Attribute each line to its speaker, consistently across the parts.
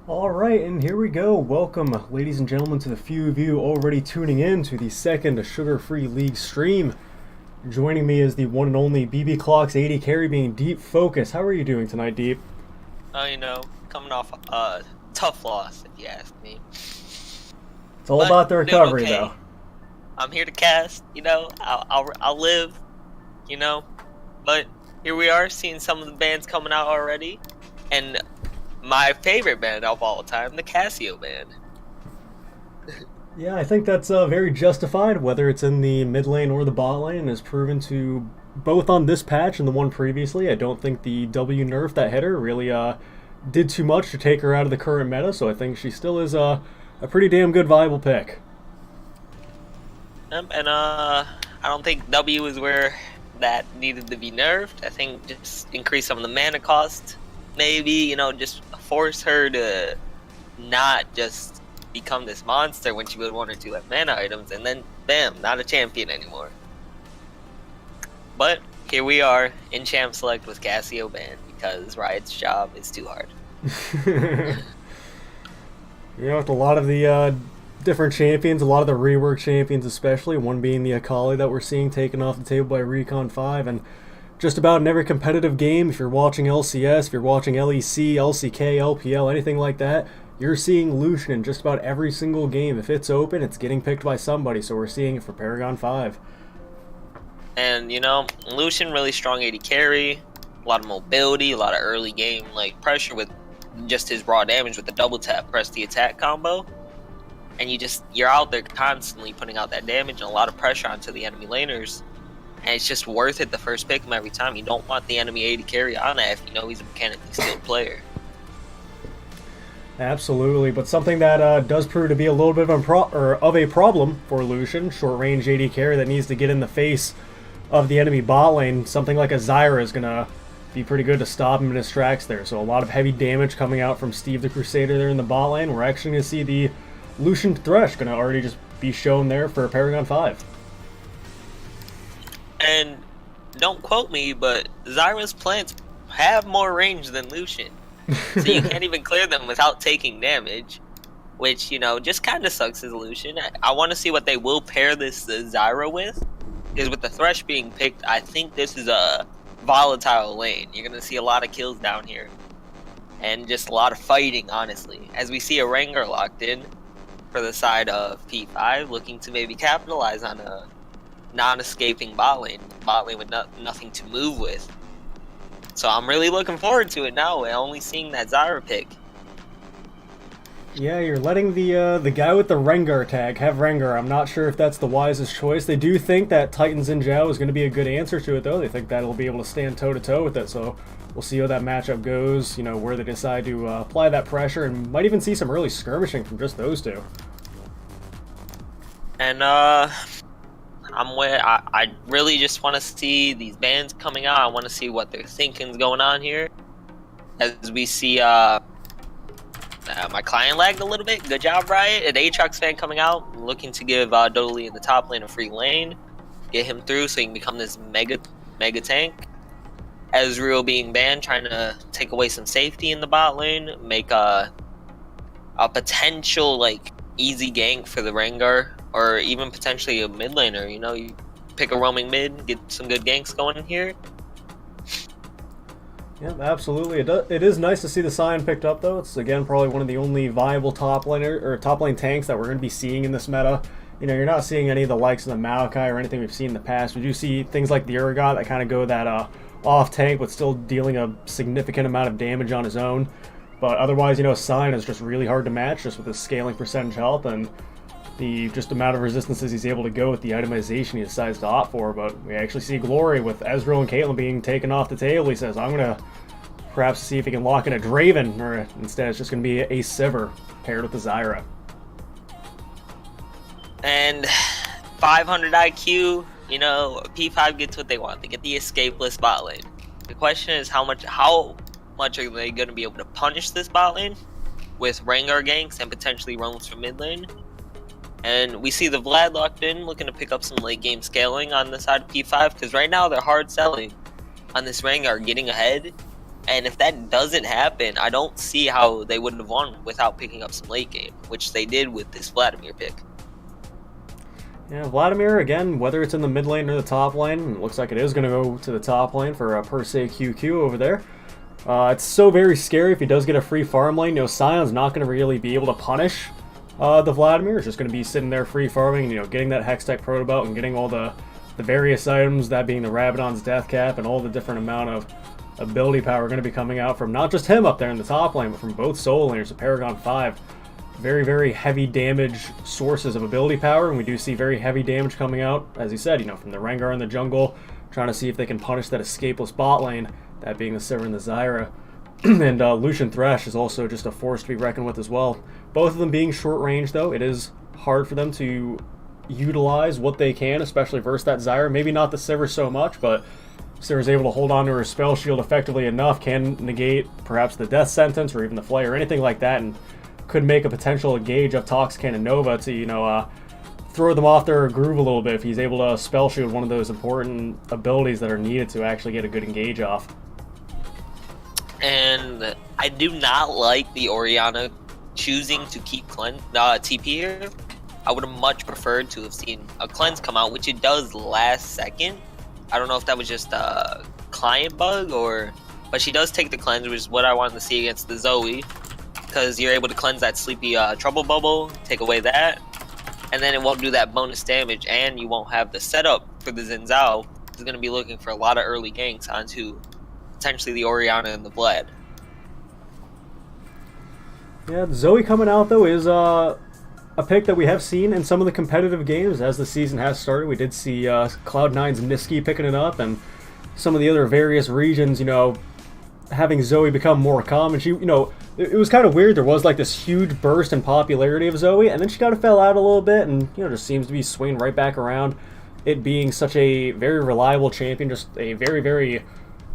Speaker 1: All right, and here we go. Welcome, ladies and gentlemen, to the few of you already tuning in to the second Sugar Free League stream. Joining me is the one and only BB Clock's 80 carry being Deep Focus. How are you doing tonight, Deep?
Speaker 2: Coming off a tough loss, if you ask me.
Speaker 1: It's all
Speaker 2: But
Speaker 1: about the
Speaker 2: doing
Speaker 1: recovery,
Speaker 2: okay.
Speaker 1: though.
Speaker 2: I'm here to cast, I'll live, But here we are, seeing some of the bands coming out already. And my favorite band of all time, the Casio band.
Speaker 1: Yeah, I think that's very justified, whether it's in the mid lane or the bot lane, has proven to, both on this patch and the one previously. I don't think the W nerf that hit her really did too much to take her out of the current meta, so I think she still is a pretty damn good viable pick.
Speaker 2: I don't think W is where that needed to be nerfed. I think just increase some of the mana cost. Maybe, just force her to not just become this monster when she would one or two like mana items, and then bam, not a champion anymore. But here we are in Champ Select with Casio banned because Riot's job is too hard.
Speaker 1: With a lot of the different champions, a lot of the rework champions especially, one being the Akali that we're seeing taken off the table by Recon 5, and just about in every competitive game, if you're watching LCS, if you're watching LEC, LCK, LPL, anything like that, you're seeing Lucian in just about every single game. If it's open, it's getting picked by somebody, so we're seeing it for Paragon 5.
Speaker 2: And, Lucian really strong AD carry, a lot of mobility, a lot of early game pressure with just his raw damage with the double tap press the attack combo. And you're out there constantly putting out that damage and a lot of pressure onto the enemy laners. And it's just worth it to first pick him every time. You don't want the enemy AD carry on that if you know he's a mechanically skilled player.
Speaker 1: Absolutely, but something that does prove to be a little bit of a problem for Lucian, short-range AD carry that needs to get in the face of the enemy bot lane. Something like a Zyra is going to be pretty good to stop him in his tracks there. So a lot of heavy damage coming out from Steve the Crusader there in the bot lane. We're actually going to see the Lucian Thresh going to already just be shown there for Paragon 5.
Speaker 2: And don't quote me, but Zyra's plants have more range than Lucian. So you can't even clear them without taking damage, which, just kind of sucks as Lucian. I want to see what they will pair this Zyra with, because with the Thresh being picked, I think this is a volatile lane. You're going to see a lot of kills down here, and just a lot of fighting, honestly. As we see a Rengar locked in for the side of P5, looking to maybe capitalize on a non-escaping bot lane with nothing to move with. So I'm really looking forward to it now. We're only seeing that Zyra pick.
Speaker 1: Yeah, you're letting the guy with the Rengar tag have Rengar. I'm not sure if that's the wisest choice. They do think that Titan Xin Zhao is going to be a good answer to it, though. They think that it'll be able to stand toe-to-toe with it, so we'll see how that matchup goes, where they decide to apply that pressure, and might even see some early skirmishing from just those two.
Speaker 2: And, I really just want to see these bands coming out. I want to see what their thinking's going on here. As we see, my client lagged a little bit. Good job, Riot. An Aatrox fan coming out, looking to give Dodali in the top lane a free lane. Get him through so he can become this mega tank. Ezreal being banned, trying to take away some safety in the bot lane. Make a potential, easy gank for the Rengar. Or even potentially a mid laner, you pick a roaming mid, get some good ganks going in here.
Speaker 1: Yeah, absolutely. It is nice to see the Sion picked up, though. It's, again, probably one of the only viable top lane tanks that we're going to be seeing in this meta. You're not seeing any of the likes of the Maokai or anything we've seen in the past. We do see things like the Urgot that kind of go that off tank, but still dealing a significant amount of damage on his own. But otherwise, Sion is just really hard to match, just with his scaling percentage health and the just amount of resistances he's able to go with the itemization he decides to opt for. But we actually see Glory with Ezreal and Caitlyn being taken off the table. He says, I'm going to perhaps see if he can lock in a Draven, or instead it's just going to be a Sivir paired with the Zyra.
Speaker 2: And 500 IQ, P5 gets what they want. They get the escapeless bot lane. The question is how much are they going to be able to punish this bot lane with Rengar ganks and potentially roams from mid lane? And we see the Vlad locked in, looking to pick up some late game scaling on the side of P5, because right now they're hard selling on this Rengar getting ahead And if that doesn't happen, I don't see how they wouldn't have won without picking up some late game, which they did with this Vladimir pick.
Speaker 1: Yeah, Vladimir, again, whether it's in the mid lane or the top lane, it looks like it is going to go to the top lane for per se QQ over there. It's so very scary if he does get a free farm lane. You know, Sion's not going to really be able to punish the Vladimir. It's just going to be sitting there free farming, you know, getting that Hextech Protobelt and getting all the various items, that being the Rabadon's Death Cap and all the different amount of ability power going to be coming out from not just him up there in the top lane, but from both solo laners, the Paragon 5. Very, very heavy damage sources of ability power, and we do see very heavy damage coming out, as you said, you know, from the Rengar in the jungle, trying to see if they can punish that escapeless bot lane, that being the Sivir and the Zyra. And Lucian Thresh is also just a force to be reckoned with as well. Both of them being short range, though, it is hard for them to utilize what they can, especially versus that Zyra. Maybe not the Sivir so much, but Sivir's able to hold on to her spell shield effectively enough, can negate perhaps the death sentence or even the flay or anything like that, and could make a potential engage of Toxican and Nova to, you know, throw them off their groove a little bit if he's able to spell shield one of those important abilities that are needed to actually get a good engage off.
Speaker 2: And I do not like the Orianna choosing to keep TP here. I would have much preferred to have seen a cleanse come out, which it does last second. I don't know if that was just a client bug but she does take the cleanse, which is what I wanted to see against the Zoe, because you're able to cleanse that sleepy trouble bubble, take away that, and then it won't do that bonus damage, and you won't have the setup for the Xin Zhao, who's going to be looking for a lot of early ganks onto potentially the Orianna and the Vlad.
Speaker 1: Yeah, Zoe coming out, though, is a pick that we have seen in some of the competitive games as the season has started. We did see Cloud9's Niski picking it up, and some of the other various regions, you know, having Zoe become more common. She, you know, it was kind of weird. There was like this huge burst in popularity of Zoe, and then she kind of fell out a little bit, and, you know, just seems to be swinging right back around. It being such a very reliable champion, just a very, very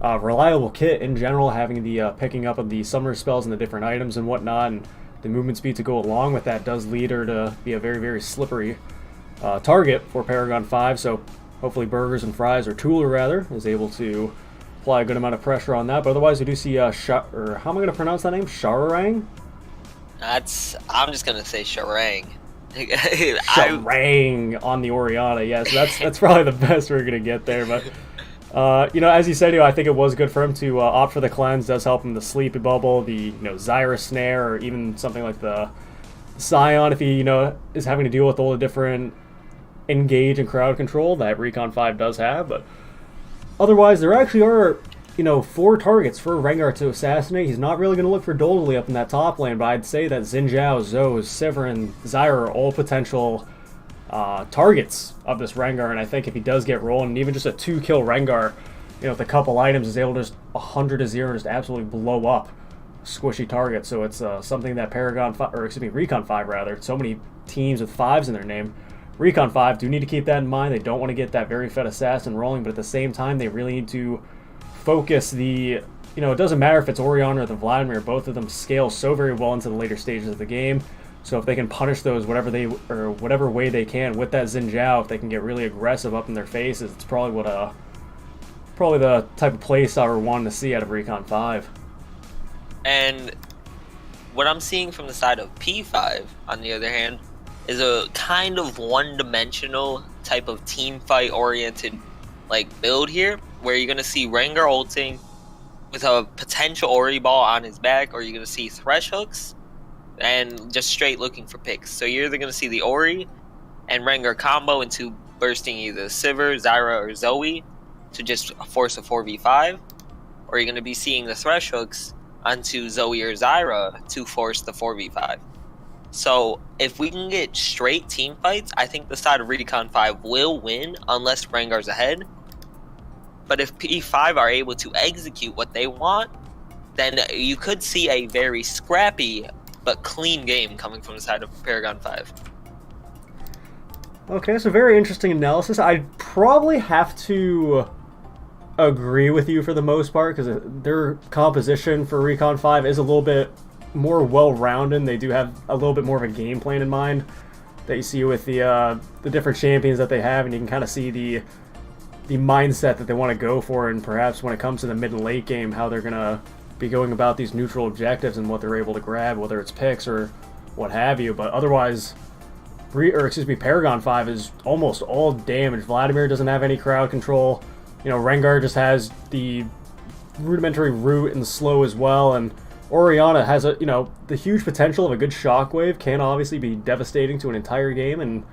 Speaker 1: reliable kit in general, having the picking up of the summer spells and the different items and whatnot, and the movement speed to go along with that does lead her to be a very, very slippery target for Paragon 5. So hopefully Burgers and Fries, or Tooler rather, is able to apply a good amount of pressure on that. But otherwise, we do see or how am I going to pronounce that name? Shararang?
Speaker 2: I'm just going to say Sharang.
Speaker 1: Sharang on the Orianna. Yes, that's probably the best we're going to get there. But you know, as you said, you know, I think it was good for him to opt for the cleanse. Does help him the sleepy bubble, the, you know, Zyra snare, or even something like the Sion if he, you know, is having to deal with all the different engage and crowd control that Recon 5 does have. But otherwise, there actually are, you know, 4 targets for Rengar to assassinate. He's not really going to look for Doldily up in that top lane, but I'd say that Xin Zhao, Zoe, Sivir, and Zyra are all potential targets of this Rengar, and I think if he does get rolling, and even just a 2-kill Rengar, you know, with a couple items, is able to just 100-0 and just absolutely blow up squishy targets. So it's something that Paragon 5, or excuse me, Recon 5 rather, so many teams with 5s in their name. Recon 5 do need to keep that in mind. They don't want to get that very fed assassin rolling, but at the same time, they really need to focus the, you know, it doesn't matter if it's Orianna or the Vladimir, both of them scale so very well into the later stages of the game. So if they can punish those whatever way they can with that Xin Zhao, if they can get really aggressive up in their faces, it's probably probably the type of play style we're wanting to see out of Recon 5.
Speaker 2: And what I'm seeing from the side of P5, on the other hand, is a kind of one-dimensional type of team fight oriented like build here, where you're gonna see Rengar ulting with a potential Ori ball on his back, or you're gonna see Thresh hooks and just straight looking for picks. So you're either gonna see the Ori and Rengar combo into bursting either Sivir, Zyra, or Zoe to just force a 4v5, or you're gonna be seeing the Thresh hooks onto Zoe or Zyra to force the 4v5. So if we can get straight team fights, I think the side of Recon 5 will win unless Rengar's ahead. But if P5 are able to execute what they want, then you could see a very scrappy but clean game coming from the side of Paragon 5.
Speaker 1: Okay, so very interesting analysis. I'd probably have to agree with you for the most part, because their composition for Recon 5 is a little bit more well-rounded. They do have a little bit more of a game plan in mind that you see with the different champions that they have, and you can kind of see the mindset that they want to go for, and perhaps when it comes to the mid and late game, how they're gonna be going about these neutral objectives and what they're able to grab, whether it's picks or what have you. But otherwise, Paragon 5 is almost all damage. Vladimir doesn't have any crowd control. You know, Rengar just has the rudimentary root and slow as well, and Orianna has a, you know, the huge potential of a good shockwave, can obviously be devastating to an entire game and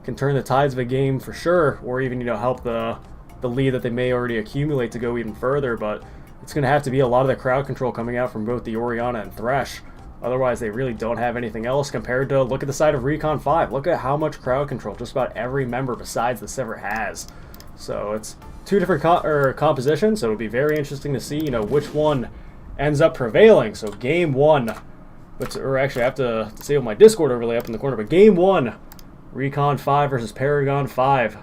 Speaker 1: can turn the tides of a game for sure, or even, you know, help the lead that they may already accumulate to go even further. But it's going to have to be a lot of the crowd control coming out from both the Orianna and Thresh. Otherwise, they really don't have anything else compared to, look at the side of Recon 5. Look at how much crowd control just about every member besides the Sivir has. So it's two different compositions, so it'll be very interesting to see, you know, which one ends up prevailing. So game one, or actually I have to save my Discord overlay up in the corner, but game one, Recon 5 versus Paragon 5.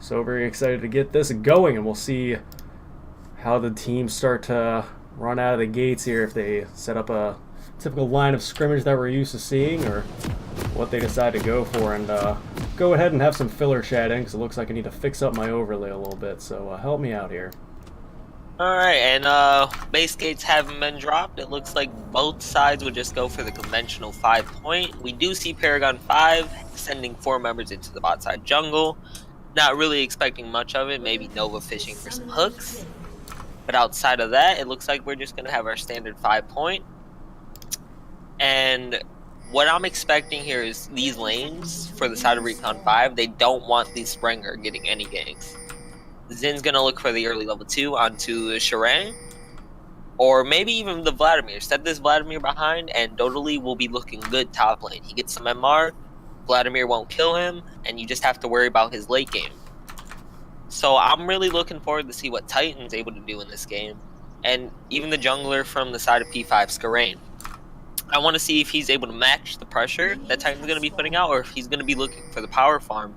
Speaker 1: So very excited to get this going, and we'll see how the teams start to run out of the gates here, if they set up a typical line of scrimmage that we're used to seeing, or what they decide to go for. And go ahead and have some filler chatting, because it looks like I need to fix up my overlay a little bit, so help me out here.
Speaker 2: Alright, and base gates haven't been dropped. It looks like both sides would just go for the conventional 5-point. We do see Paragon 5 sending 4 members into the bot side jungle. Not really expecting much of it, maybe Nova fishing for some hooks. But outside of that, it looks like we're just going to have our standard 5-point. And what I'm expecting here is these lanes for the side of Recon 5, they don't want the Springer getting any ganks. Zin's going to look for the early level 2 onto Shirang, or maybe even the Vladimir. Set this Vladimir behind, and Dodalee will be looking good top lane. He gets some MR, Vladimir won't kill him, and you just have to worry about his late game. So I'm really looking forward to see what Titan's able to do in this game, and even the jungler from the side of P5, Skarain. I want to see if he's able to match the pressure that Titan's going to be putting out, or if he's going to be looking for the power farm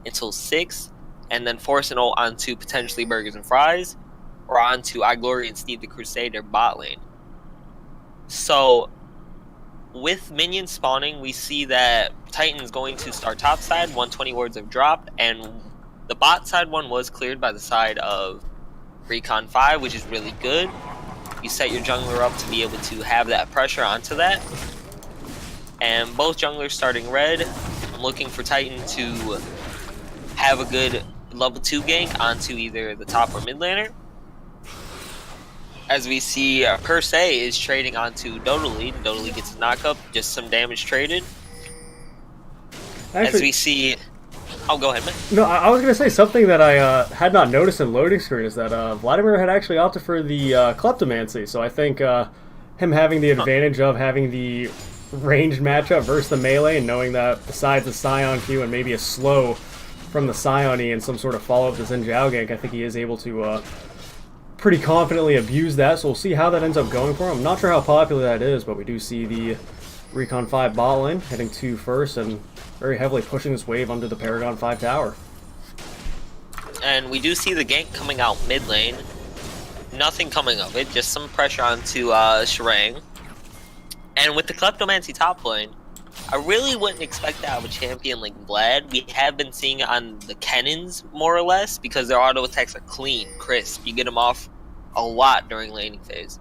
Speaker 2: until 6, and then force an ult onto potentially Burgers and Fries, or onto iGlory and Steve the Crusader bot lane. So, with minions spawning, we see that Titan's going to start top side, 120 wards have dropped, and the bot side one was cleared by the side of Recon 5, which is really good. You set your jungler up to be able to have that pressure onto that. And both junglers starting red. I'm looking for Titan to have a good level 2 gank onto either the top or mid laner. As we see, Per Se is trading onto Dodalee. Dodalee gets a knockup, just some damage traded.
Speaker 1: Actually,
Speaker 2: as we see... Oh, go ahead, man.
Speaker 1: No, I was going to say something that I had not noticed in loading screen is that Vladimir had actually opted for the Kleptomancy. So I think him having the advantage of having the ranged matchup versus the melee, and knowing that besides the Scion Q and maybe a slow from the Scion E and some sort of follow-up to Xin Zhao gank, I think he is able to pretty confidently abuse that. So we'll see how that ends up going for him. I'm not sure how popular that is, but we do see the Recon 5 bot lane heading to first and very heavily pushing this wave under the Paragon 5 tower.
Speaker 2: And we do see the gank coming out mid lane. Nothing coming of it, just some pressure onto Shirang. And with the Kleptomancy top lane, I really wouldn't expect to have a champion like Vlad. We have been seeing it on the cannons, more or less, because their auto attacks are clean, crisp. You get them off a lot during laning phase.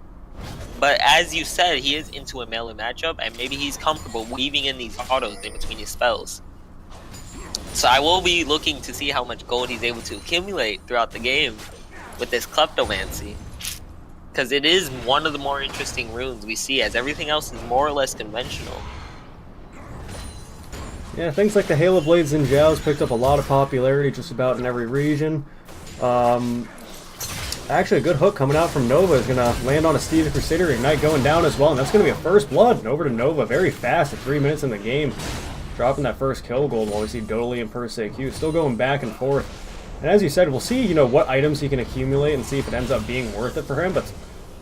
Speaker 2: But as you said, he is into a melee matchup, and maybe he's comfortable weaving in these autos in between his spells. So I will be looking to see how much gold he's able to accumulate throughout the game with this Kleptomancy. Because it is one of the more interesting runes we see, as everything else is more or less conventional.
Speaker 1: Yeah, things like the Halo Blade Xin Zhao's picked up a lot of popularity just about in every region. Actually, a good hook coming out from Nova is going to land on a Steve the Crusader Ignite going down as well, and that's going to be a first blood. And over to Nova very fast at 3 minutes in the game, dropping that first kill gold while we see Dodalee and Per Se Q still going back and forth. And as you said, we'll see, you know, what items he can accumulate and see if it ends up being worth it for him. But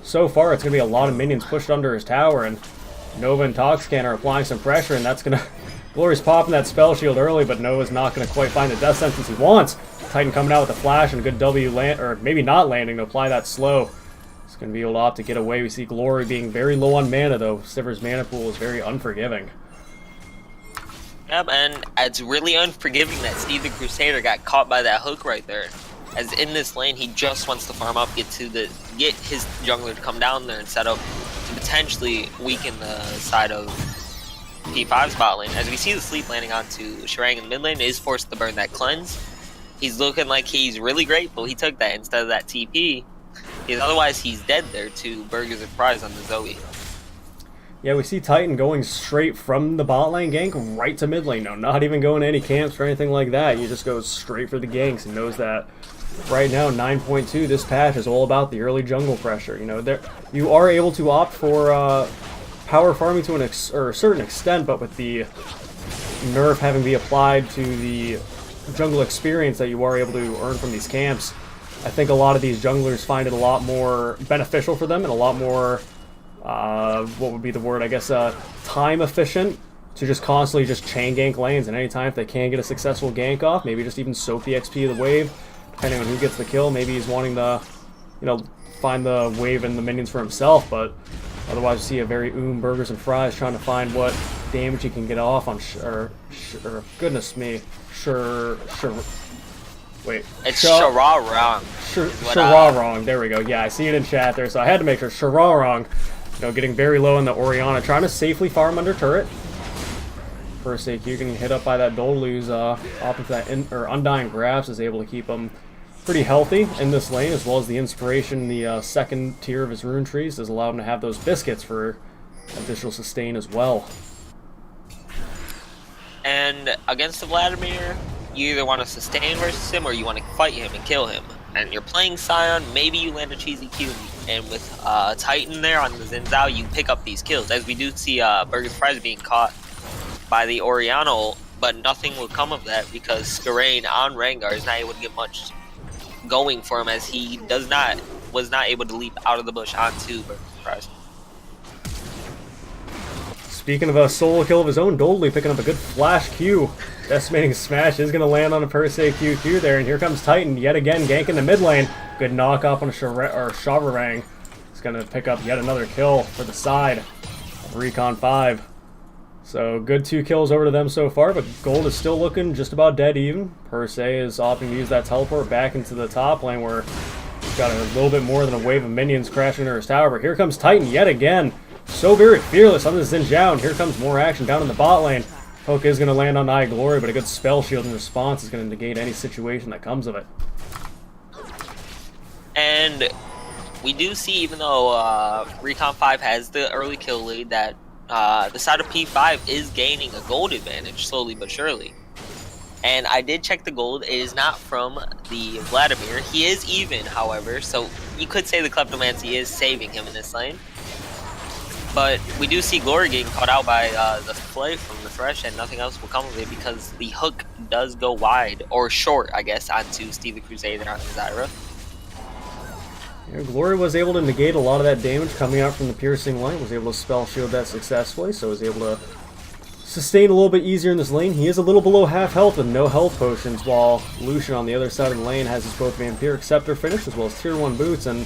Speaker 1: so far, it's going to be a lot of minions pushed under his tower, and Nova and Toxcan are applying some pressure, and that's going to... Glory's popping that spell shield early, but Nova's not going to quite find the death sentence he wants. Titan coming out with a flash and a good W land, or maybe not landing to apply that slow. It's going to be able to opt to get away. We see Glory being very low on mana, though. Sivir's mana pool is very unforgiving.
Speaker 2: Yep, and it's really unforgiving that Steve the Crusader got caught by that hook right there. As in this lane, he just wants to farm up, get his jungler to come down there and set up to potentially weaken the side of P5's bot lane. As we see the sleep landing onto Sharang in the mid lane, is forced to burn that cleanse. He's looking like he's really grateful he took that instead of that TP, because otherwise he's dead there to Burger's prize on the Zoe.
Speaker 1: Yeah, we see Titan going straight from the bot lane gank right to mid lane. No, not even going to any camps or anything like that. He just goes straight for the ganks and knows that right now, 9.2, this patch is all about the early jungle pressure. You know, you are able to opt for power farming to a certain extent, but with the nerf having to be applied to the jungle experience that you are able to earn from these camps, I think a lot of these junglers find it a lot more beneficial for them and a lot more, what would be the word, I guess, time efficient to just constantly just chain gank lanes, and anytime if they can get a successful gank off, maybe just even soak the XP of the wave, depending on who gets the kill. Maybe he's wanting to, you know, find the wave and the minions for himself, but otherwise you see a very Burgers and Fries trying to find what damage he can get off on, goodness me, wait.
Speaker 2: It's Shararong.
Speaker 1: Shararong, there we go. Yeah, I see it in chat there, so I had to make sure. Shararong, you know, getting very low in the Orianna, trying to safely farm under turret. First AQ getting hit up by that Dolu's off into that Undying Grasp is able to keep him pretty healthy in this lane, as well as the inspiration, the second tier of his rune trees has allowed him to have those biscuits for additional sustain as well.
Speaker 2: And against the Vladimir, you either want to sustain versus him or you want to fight him and kill him. And you're playing Sion, maybe you land a cheesy Q, and with Titan there on the Xin Zhao, you pick up these kills. As we do see Burger's Prize being caught by the Orianna ult, but nothing will come of that because Skarain on Rengar is not able to get much going for him, as he was not able to leap out of the bush onto Burger's Prize.
Speaker 1: Speaking of a solo kill of his own, Doldley picking up a good flash Q. Decimating Smash is going to land on a per se QQ there, and here comes Titan yet again ganking the mid lane. Good knock off on a Shavarang. He's going to pick up yet another kill for the side of Recon 5. So good 2 kills over to them so far, but Gold is still looking just about dead even. Per se is opting to use that teleport back into the top lane where he's got a little bit more than a wave of minions crashing into his tower. But here comes Titan yet again. So very fearless on the Xin Zhao, and here comes more action down in the bot lane. Poke is going to land on Eye Glory, but a good spell shield in response is going to negate any situation that comes of it.
Speaker 2: And we do see, even though Recon 5 has the early kill lead, that the side of P5 is gaining a gold advantage slowly but surely. And I did check the gold. It is not from the Vladimir. He is even, however, so you could say the Kleptomancy is saving him in this lane. But we do see Glory getting caught out by the play from the Thresh, and nothing else will come of it because the hook does go wide, or short, I guess, onto Steve the Crusader on Zyra.
Speaker 1: Yeah, Glory was able to negate a lot of that damage coming out from the piercing line, was able to spell shield that successfully, so was able to sustain a little bit easier in this lane. He is a little below half health with no health potions, while Lucian on the other side of the lane has his both Vampiric Scepter finish, as well as tier 1 boots, and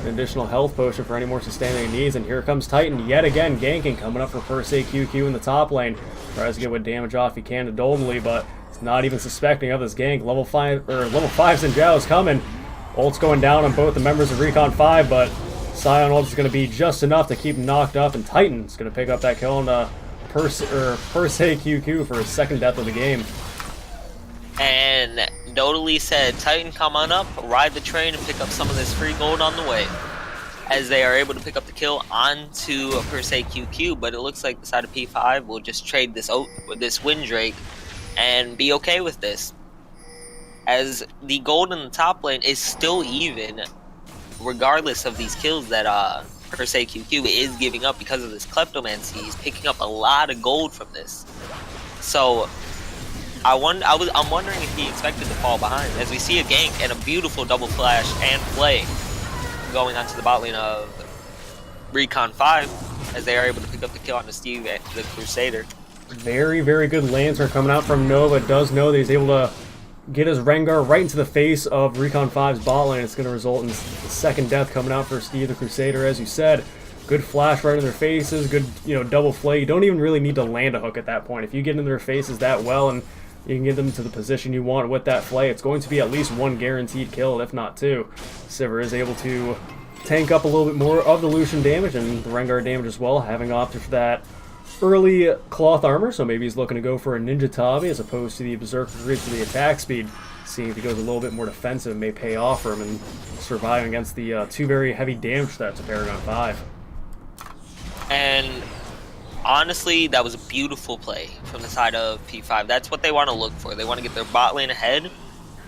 Speaker 1: an additional health potion for any more sustaining he needs. And here comes Titan yet again ganking, coming up for per se QQ in the top lane. Tries to get what damage off he can to Doldenly, but it's not even suspecting of this gank. Level 5 Xin Zhao is coming. Ult's going down on both the members of Recon 5, but Sion ult is going to be just enough to keep him knocked up, and Titan's going to pick up that kill on per se QQ for his second death of the game.
Speaker 2: And Dodally said, Titan, come on up, ride the train, and pick up some of this free gold on the way. As they are able to pick up the kill onto a per se QQ, but it looks like the side of P5 will just trade this Windrake and be okay with this. As the gold in the top lane is still even, regardless of these kills that per se QQ is giving up because of this Kleptomancy. He's picking up a lot of gold from this. So I'm wondering if he expected to fall behind, as we see a gank and a beautiful double flash and play going onto the bot lane of Recon 5, as they are able to pick up the kill on the Steve the Crusader.
Speaker 1: Very, very good lantern coming out from Nova. Does know that he's able to get his Rengar right into the face of Recon 5's bot lane. It's going to result in the second death coming out for Steve the Crusader, as you said. Good flash right in their faces, good double flay. You don't even really need to land a hook at that point. If you get in their faces that well and you can get them to the position you want with that flay. It's going to be at least one guaranteed kill, if not two. Sivir is able to tank up a little bit more of the Lucian damage and the Rengar damage as well, having opted for that early cloth armor, so maybe he's looking to go for a Ninja Tabi as opposed to the Berserker Greaves for the attack speed. Seeing if he goes a little bit more defensive may pay off for him and surviving against the two very heavy damage threats of Paragon 5.
Speaker 2: And honestly, that was a beautiful play from the side of P5. That's what they want to look for. They want to get their bot lane ahead.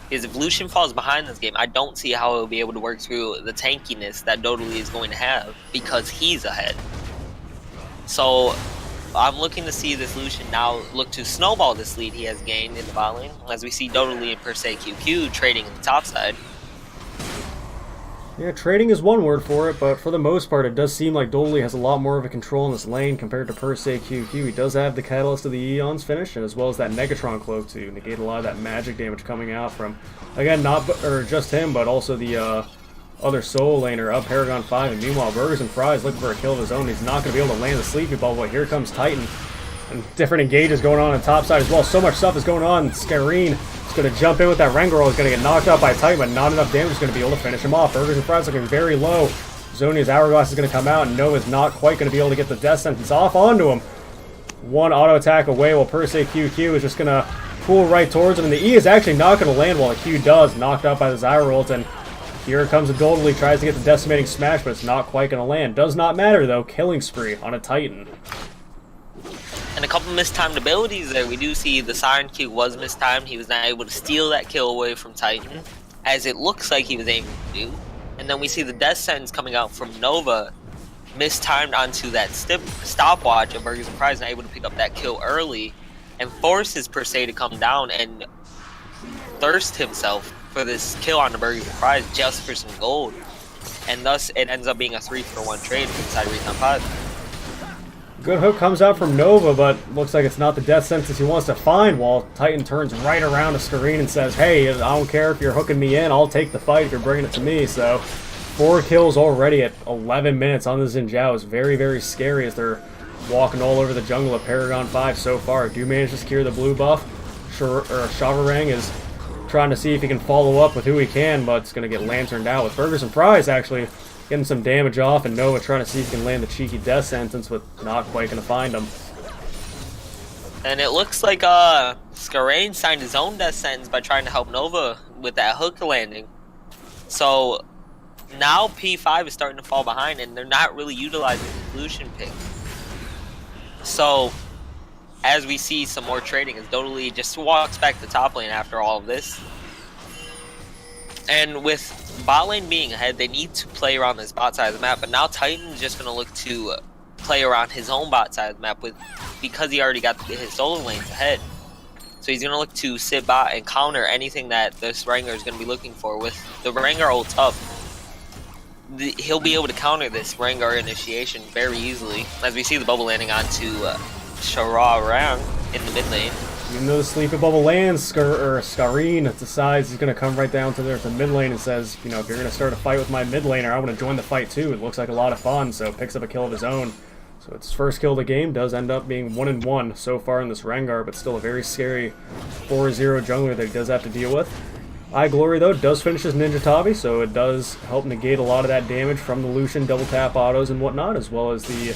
Speaker 2: Because if Lucian falls behind this game, I don't see how he'll be able to work through the tankiness that Dodalee is going to have because he's ahead. So I'm looking to see this Lucian now look to snowball this lead he has gained in the bot lane, as we see Dodalee and per se QQ trading in the top side.
Speaker 1: Yeah, trading is one word for it, but for the most part, it does seem like Dodalee has a lot more of a control in this lane compared to per se QQ. He does have the Catalyst of the Eons finish, and as well as that Negatron Cloak to negate a lot of that magic damage coming out from, again, not just him, but also the other solo laner of Paragon 5. And meanwhile, Burgers and Fries looking for a kill of his own. He's not going to be able to land the Sleepy Bubble, but here comes Titan. And different engages going on the top side as well. So much stuff is going on. Skareen is going to jump in with that Rengar. He's going to get knocked out by Titan, but not enough damage is going to be able to finish him off. Burgers and Fries looking very low. Zonia's Hourglass is going to come out, and Nova's not quite going to be able to get the Death Sentence off onto him. One auto attack away while per se QQ is just going to pull right towards him. And the E is actually not going to land while the Q does. Knocked out by the Zyra ult, and here comes Dodalee, tries to get the Decimating Smash, but it's not quite going to land. Does not matter, though. Killing spree on a Titan.
Speaker 2: And a couple mistimed abilities there. We do see the Siren Q was mistimed. He was not able to steal that kill away from Titan, as it looks like he was aiming to do. And then we see the Death Sentence coming out from Nova, mistimed onto that stopwatch of Burgers and Fries, not able to pick up that kill early, and forces per se to come down and thirst himself for this kill on the Burgers and Fries just for some gold. And thus, it ends up being a 3-for-1 trade inside Recon 5.
Speaker 1: Good hook comes out from Nova, but looks like it's not the Death Sentence he wants to find, while Titan turns right around to Skareen and says, hey, I don't care if you're hooking me in, I'll take the fight if you're bringing it to me. So 4 kills already at 11 minutes on the Xin Zhao is very, very scary as they're walking all over the jungle of Paragon 5 so far. Do manage to secure the blue buff. Shavarang is trying to see if he can follow up with who he can, but it's going to get lanterned out with Burgers and Fries actually getting some damage off, and Nova trying to see if he can land the cheeky Death Sentence, but not quite going to find him.
Speaker 2: And it looks like Skareen signed his own Death Sentence by trying to help Nova with that hook landing. So now P5 is starting to fall behind, and they're not really utilizing the Lucian pick. So as we see some more trading, as Dodalee just walks back to top lane after all of this. And with bot lane being ahead, they need to play around this bot side of the map, but now Titan's just going to look to play around his own bot side of the map because he already got his solo lanes ahead. So he's going to look to sit bot and counter anything that this Rengar is going to be looking for. With the Rengar ult up, he'll be able to counter this Rengar initiation very easily, as we see the bubble landing onto Shavarang in the mid lane.
Speaker 1: Even though the Sleepy Bubble lands, Skareen decides he's going to come right down to the mid lane and says, you know, if you're going to start a fight with my mid laner, I want to join the fight too. It looks like a lot of fun, so picks up a kill of his own. So its first kill of the game does end up being 1-1 so far in this Rengar, but still a very scary 4-0 jungler that he does have to deal with. Glory, though, does finish his Ninja Tabi, so it does help negate a lot of that damage from the Lucian double tap autos and whatnot, as well as the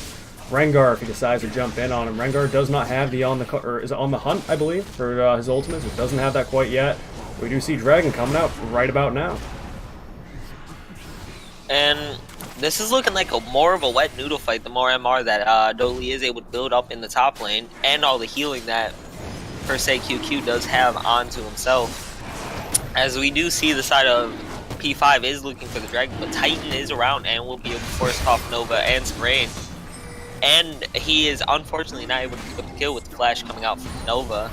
Speaker 1: Rengar if he decides to jump in on him. Rengar does not have the is it on the hunt, I believe, for his ultimates. It doesn't have that quite yet. We do see Dragon coming out right about now.
Speaker 2: And this is looking like more of a wet noodle fight the more MR that Dodalee is able to build up in the top lane, and all the healing that per se QQ does have onto himself. As we do see the side of P5 is looking for the Dragon, but Titan is around and will be able to force off Nova and Sprain. And he is unfortunately not able to pick up the kill with the flash coming out from Nova.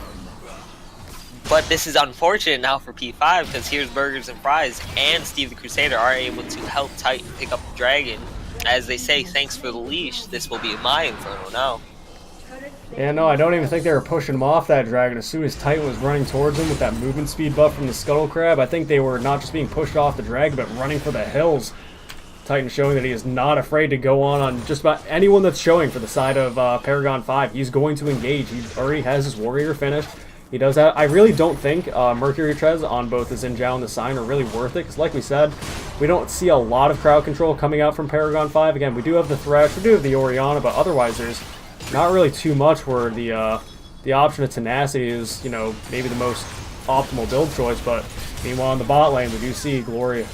Speaker 2: But this is unfortunate now for P5, because here's Burgers and Fries and Steve the Crusader are able to help Titan pick up the Dragon. As they say, thanks for the leash, this will be my Inferno now.
Speaker 1: Yeah, no, I don't even think they were pushing him off that Dragon. As soon as Titan was running towards him with that movement speed buff from the Scuttle Crab, I think they were not just being pushed off the Dragon, but running for the hills. Titan showing that he is not afraid to go on just about anyone that's showing for the side of Paragon 5. He's going to engage. He already has his warrior finished. he does that. I really don't think Mercury Treads on both the Xin and the Sign are really worth it, because like we said, we don't see a lot of crowd control coming out from Paragon 5. Again, we do have the Thresh, we do have the Orianna, but otherwise there's not really too much where the option of Tenacity is, you know, maybe the most optimal build choice. But meanwhile in the bot lane, we do see Glory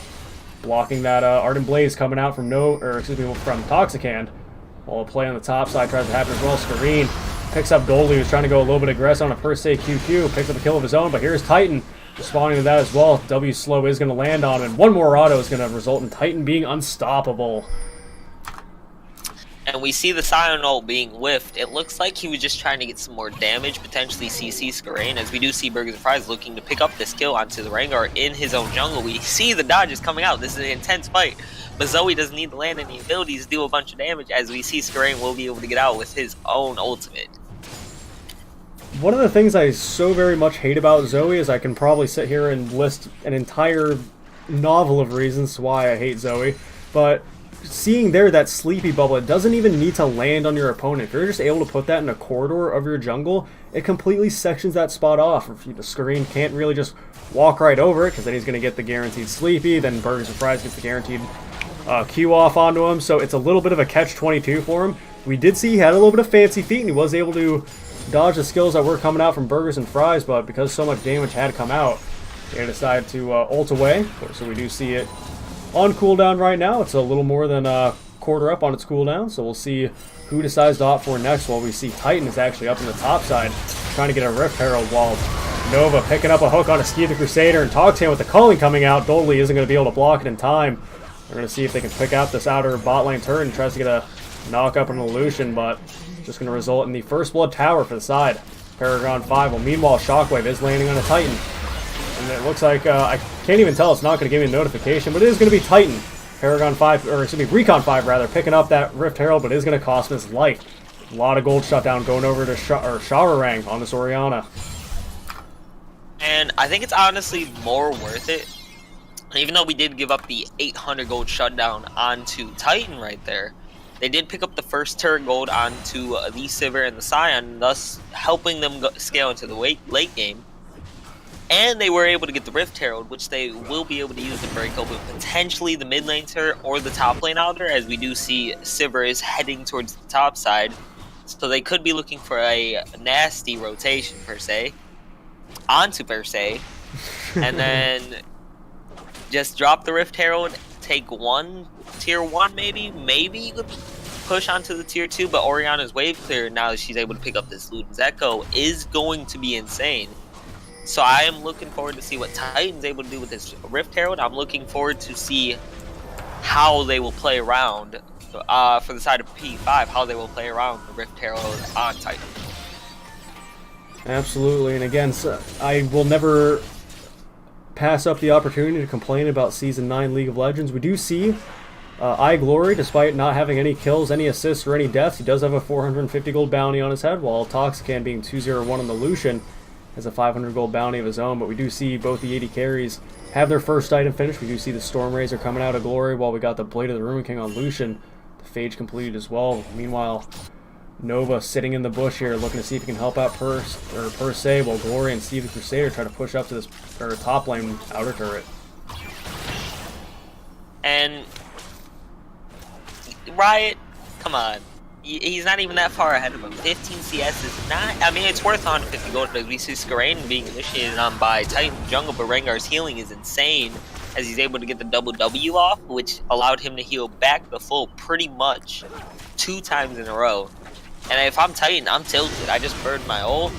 Speaker 1: blocking that Ardent Blaze coming out from from Toxicand, while a play on the top side tries to happen as well. Screen picks up Goldie, who's trying to go a little bit aggressive on a per se QQ, picks up a kill of his own, but here's Titan responding to that as well. W slow is going to land on him, and one more auto is going to result in Titan being unstoppable.
Speaker 2: And we see the Scion ult being whiffed. It looks like he was just trying to get some more damage, potentially CC Skarain, as we do see Burgers and Fries looking to pick up this kill onto the Rengar in his own jungle. We see the dodges coming out. This is an intense fight, but Zoe doesn't need to land any abilities to do a bunch of damage, as we see Skarain will be able to get out with his own ultimate.
Speaker 1: One of the things I so very much hate about Zoe is I can probably sit here and list an entire novel of reasons why I hate Zoe, but seeing there that sleepy bubble, it doesn't even need to land on your opponent. If you're just able to put that in a corridor of your jungle, it completely sections that spot off. If the screen can't really just walk right over it, because then he's going to get the guaranteed sleepy, then Burgers and Fries gets the guaranteed Q off onto him, so it's a little bit of a catch-22 for him. We did see he had a little bit of fancy feet, and he was able to dodge the skills that were coming out from Burgers and Fries, but because so much damage had come out, they decided to ult away, so we do see it on cooldown right now. It's a little more than a quarter up on its cooldown, so we'll see who decides to opt for next, while we see Titan is actually up on the top side trying to get a Rift Herald, while Nova picking up a hook on a Ski the Crusader, and Toxan with the culling coming out. Dolly isn't going to be able to block it in time. We're going to see if they can pick out this outer bot lane turret, and tries to get a knock up on the Lucian, but just going to result in the First Blood Tower for the side. Paragon 5. Well, meanwhile, Shockwave is landing on a Titan. And it looks like, I can't even tell, it's not going to give me a notification, but it is going to be Titan. Paragon 5, or excuse me, Recon 5 rather, picking up that Rift Herald, but it is going to cost him his life. A lot of gold shutdown going over to Shawarang on this Orianna.
Speaker 2: And I think it's honestly more worth it. Even though we did give up the 800 gold shutdown onto Titan right there, they did pick up the first turret gold onto the Sivir and the Scion, thus helping them scale into the late game. And they were able to get the Rift Herald, which they will be able to use to break open potentially the mid lane turret or the top lane outer, as we do see Sivir is heading towards the top side. So they could be looking for a nasty rotation, per se, onto per se, and then just drop the Rift Herald, take one, tier 1 maybe you could push onto the tier 2, but Orianna's wave clear now that she's able to pick up this Luden's Echo is going to be insane. So I am looking forward to see what Titan's able to do with this Rift Herald. I'm looking forward to see how they will play around, for the side of P5, how they will play around the Rift Herald on Titan.
Speaker 1: Absolutely, and again, I will never pass up the opportunity to complain about Season 9 League of Legends. We do see iGlory, despite not having any kills, any assists, or any deaths, he does have a 450 gold bounty on his head, while Toxican being 201 on the Lucian has a 500 gold bounty of his own. But we do see both the AD carries have their first item finished. We do see the Storm Razor coming out of Glory, while we got the Blade of the Ruin King on Lucian. The Phage completed as well. Meanwhile, Nova sitting in the bush here, looking to see if he can help out per se, while Glory and Steve the Crusader try to push up to this top lane outer turret.
Speaker 2: And Riot, come on. He's not even that far ahead of him. 15 CS is not... I mean, it's worth 150 gold, as we see Skarain being initiated on by Titan Jungle, but Rengar's healing is insane, as he's able to get the double W off, which allowed him to heal back the full pretty much 2 times in a row. And if I'm Titan, I'm tilted. I just burned my ult.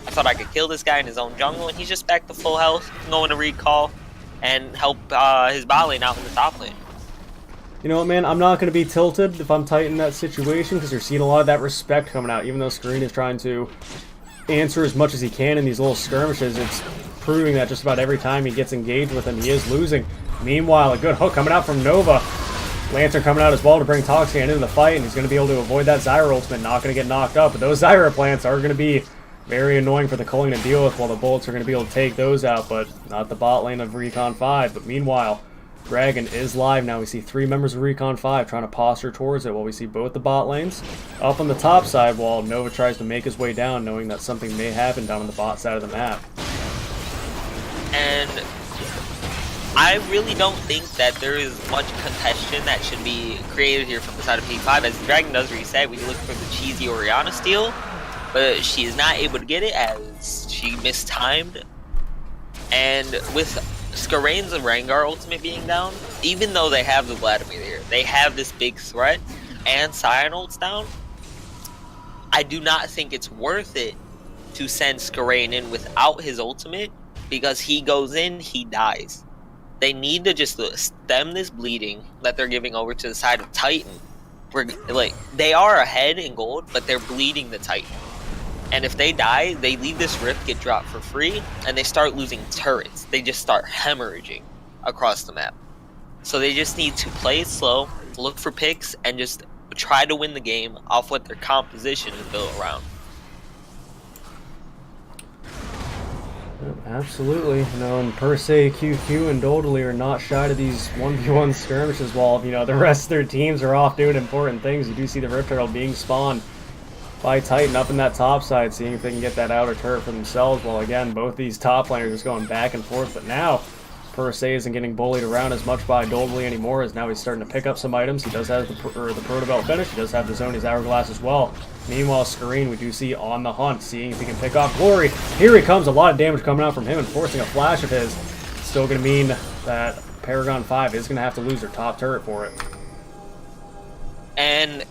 Speaker 2: I thought I could kill this guy in his own jungle, and he's just back to full health, going to recall, and help his bot lane out in the top lane.
Speaker 1: You know what, man? I'm not going to be tilted if I'm Titan in that situation, because you're seeing a lot of that respect coming out. Even though Screen is trying to answer as much as he can in these little skirmishes, it's proving that just about every time he gets engaged with him, he is losing. Meanwhile, a good hook coming out from Nova. Lantern coming out as well to bring Toxian into the fight, and he's going to be able to avoid that Zyra ultimate, not going to get knocked up. But those Zyra plants are going to be very annoying for the culling to deal with, while the bullets are going to be able to take those out, but not the bot lane of Recon 5. But meanwhile, Dragon is live now. We see 3 members of Recon 5 trying to posture towards it while we see both the bot lanes up on the top side while Nova tries to make his way down, knowing that something may happen down on the bot side of the map.
Speaker 2: And I really don't think that there is much contention that should be created here from the side of P5. As the Dragon does reset, we look for the cheesy Orianna steal, but she is not able to get it as she mistimed. And with Skarane's and Rengar ultimate being down, even though they have the Vladimir here, they have this big threat, and Sion ult's down, I do not think it's worth it to send Skarane in without his ultimate, because he goes in, he dies. They need to just stem this bleeding that they're giving over to the side of Titan. Like, they are ahead in gold, but they're bleeding the Titan. And if they die, they leave this rift get dropped for free, and they start losing turrets. They just start hemorrhaging across the map. So they just need to play it slow, look for picks, and just try to win the game off what their composition is built around.
Speaker 1: Absolutely. You know, and per se, QQ and Dodally are not shy to these 1v1 skirmishes while, you know, the rest of their teams are off doing important things. You do see the Rift Turtle being spawned by Titan up in that top side, seeing if they can get that outer turret for themselves, while again, both these top laners just going back and forth. But now, per se isn't getting bullied around as much by Dodally anymore, as now he's starting to pick up some items. He does have the Proto Belt finish, he does have the Zoni's Hourglass as well. Meanwhile, Skarane we do see on the hunt, seeing if he can pick off Glory. Here he comes, a lot of damage coming out from him and forcing a flash of his. Still going to mean that Paragon 5 is going to have to lose their top turret for it.
Speaker 2: And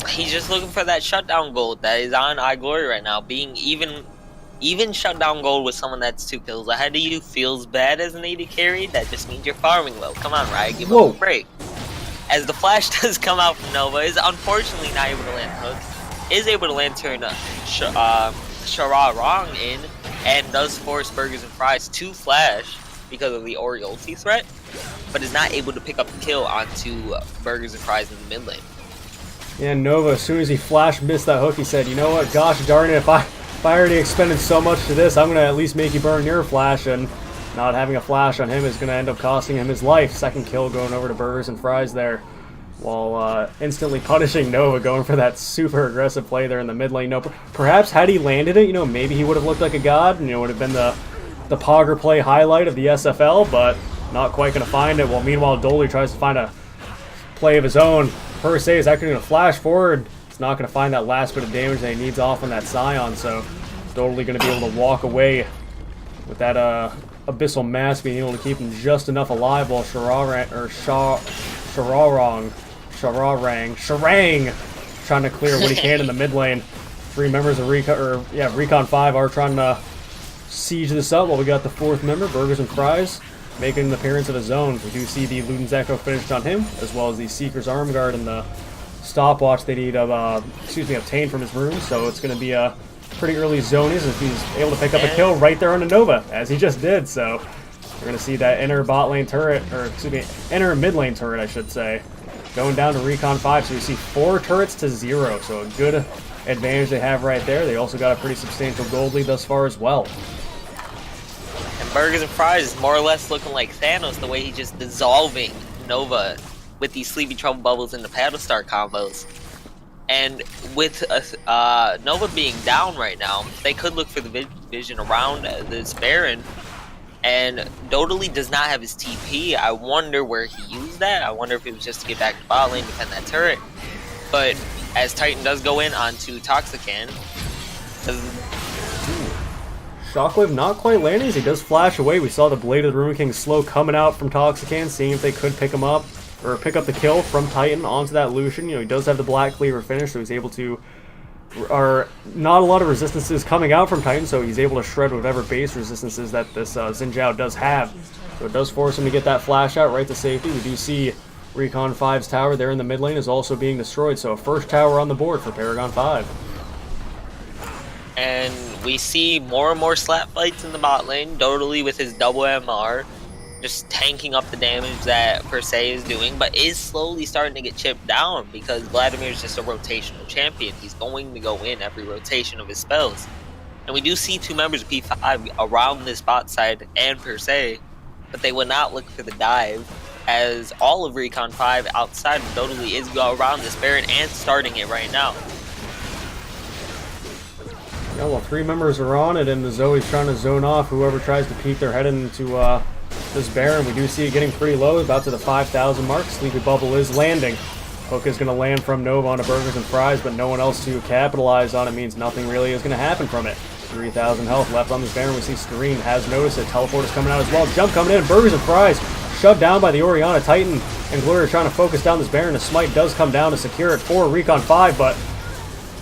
Speaker 2: he's just looking for that shutdown gold that is on iGlory right now. Being even shutdown gold with someone that's 2 kills ahead of you feels bad as an AD carry. That just means you're farming well. Come on, Riot, give him a break. As the flash does come out from Nova, is unfortunately not able to land hooks. Is able to land turn Shara Wrong in, and does force Burgers and Fries to flash because of the Ori ulti threat, but is not able to pick up the kill onto Burgers and Fries in the mid lane.
Speaker 1: Yeah, Nova, as soon as he flash missed that hook, he said, you know what, gosh darn it, if I already expended so much to this, I'm going to at least make you burn your flash, and not having a flash on him is going to end up costing him his life. Second kill going over to Burgers and Fries there, while instantly punishing Nova, going for that super aggressive play there in the mid lane. No, perhaps had he landed it, you know, maybe he would have looked like a god, and, you know, would have been the Pogger play highlight of the SFL, but not quite going to find it. While meanwhile, Dolly tries to find a play of his own. Per se is actually going to flash forward. It's not going to find that last bit of damage that he needs off on that Scion, so totally going to be able to walk away with that Abyssal Mass being able to keep him just enough alive, while Sharang trying to clear what he can in the mid lane. 3 members of Recon 5 are trying to siege this up, while we got the 4th member, Burgers and Fries, making an appearance of his own. We do see the Luden's Echo finished on him, as well as the Seeker's Arm Guard and the stopwatch they need obtained from his room. So it's going to be a pretty early zonies if he's able to pick up a kill right there on the Nova, as he just did. So we're going to see that inner bot lane turret, or excuse me, inner mid lane turret, I should say, going down to Recon 5. So we see 4 turrets to 0. So a good advantage they have right there. They also got a pretty substantial gold lead thus far as well.
Speaker 2: And Burgers and Fries is more or less looking like Thanos, the way he's just dissolving Nova with these Sleepy Trouble Bubbles and the Paddle Star combos. And with Nova being down right now, they could look for the vision around this Baron. And Dodally does not have his TP. I wonder where he used that. I wonder if it was just to get back to bot lane, defend that turret. But as Titan does go in onto Toxican,
Speaker 1: Shockwave not quite landing as he does flash away. We saw the Blade of the Ruin King slow coming out from Toxican, seeing if they could pick him up, or pick up the kill from Titan onto that Lucian. You know, he does have the Black Cleaver finish, so he's able to, or not a lot of resistances coming out from Titan, so he's able to shred whatever base resistances that this Xin Zhao does have. So it does force him to get that flash out right to safety. We do see Recon 5's tower there in the mid lane is also being destroyed, so a first tower on the board for Paragon 5.
Speaker 2: And we see more and more slap fights in the bot lane. Dodally with his double MR, just tanking up the damage that Per Se is doing, but is slowly starting to get chipped down because Vladimir is just a rotational champion. He's going to go in every rotation of his spells. And we do see 2 members of P5 around this bot side and Per Se, but they will not look for the dive as all of Recon 5 outside of Dodally is go around this Baron and starting it right now.
Speaker 1: Yeah, well, 3 members are on it, and the Zoe's trying to zone off whoever tries to peek their head into this Baron. We do see it getting pretty low, about to the 5,000 mark. Sleepy Bubble is landing. Hook is going to land from Nova onto Burgers and Fries, but no one else to capitalize on it means nothing really is going to happen from it. 3,000 health left on this Baron. We see Scream has noticed it. Teleport is coming out as well. Jump coming in. Burgers and Fries shoved down by the Orianna Titan. And Gloria trying to focus down this Baron. The smite does come down to secure it for Recon 5, but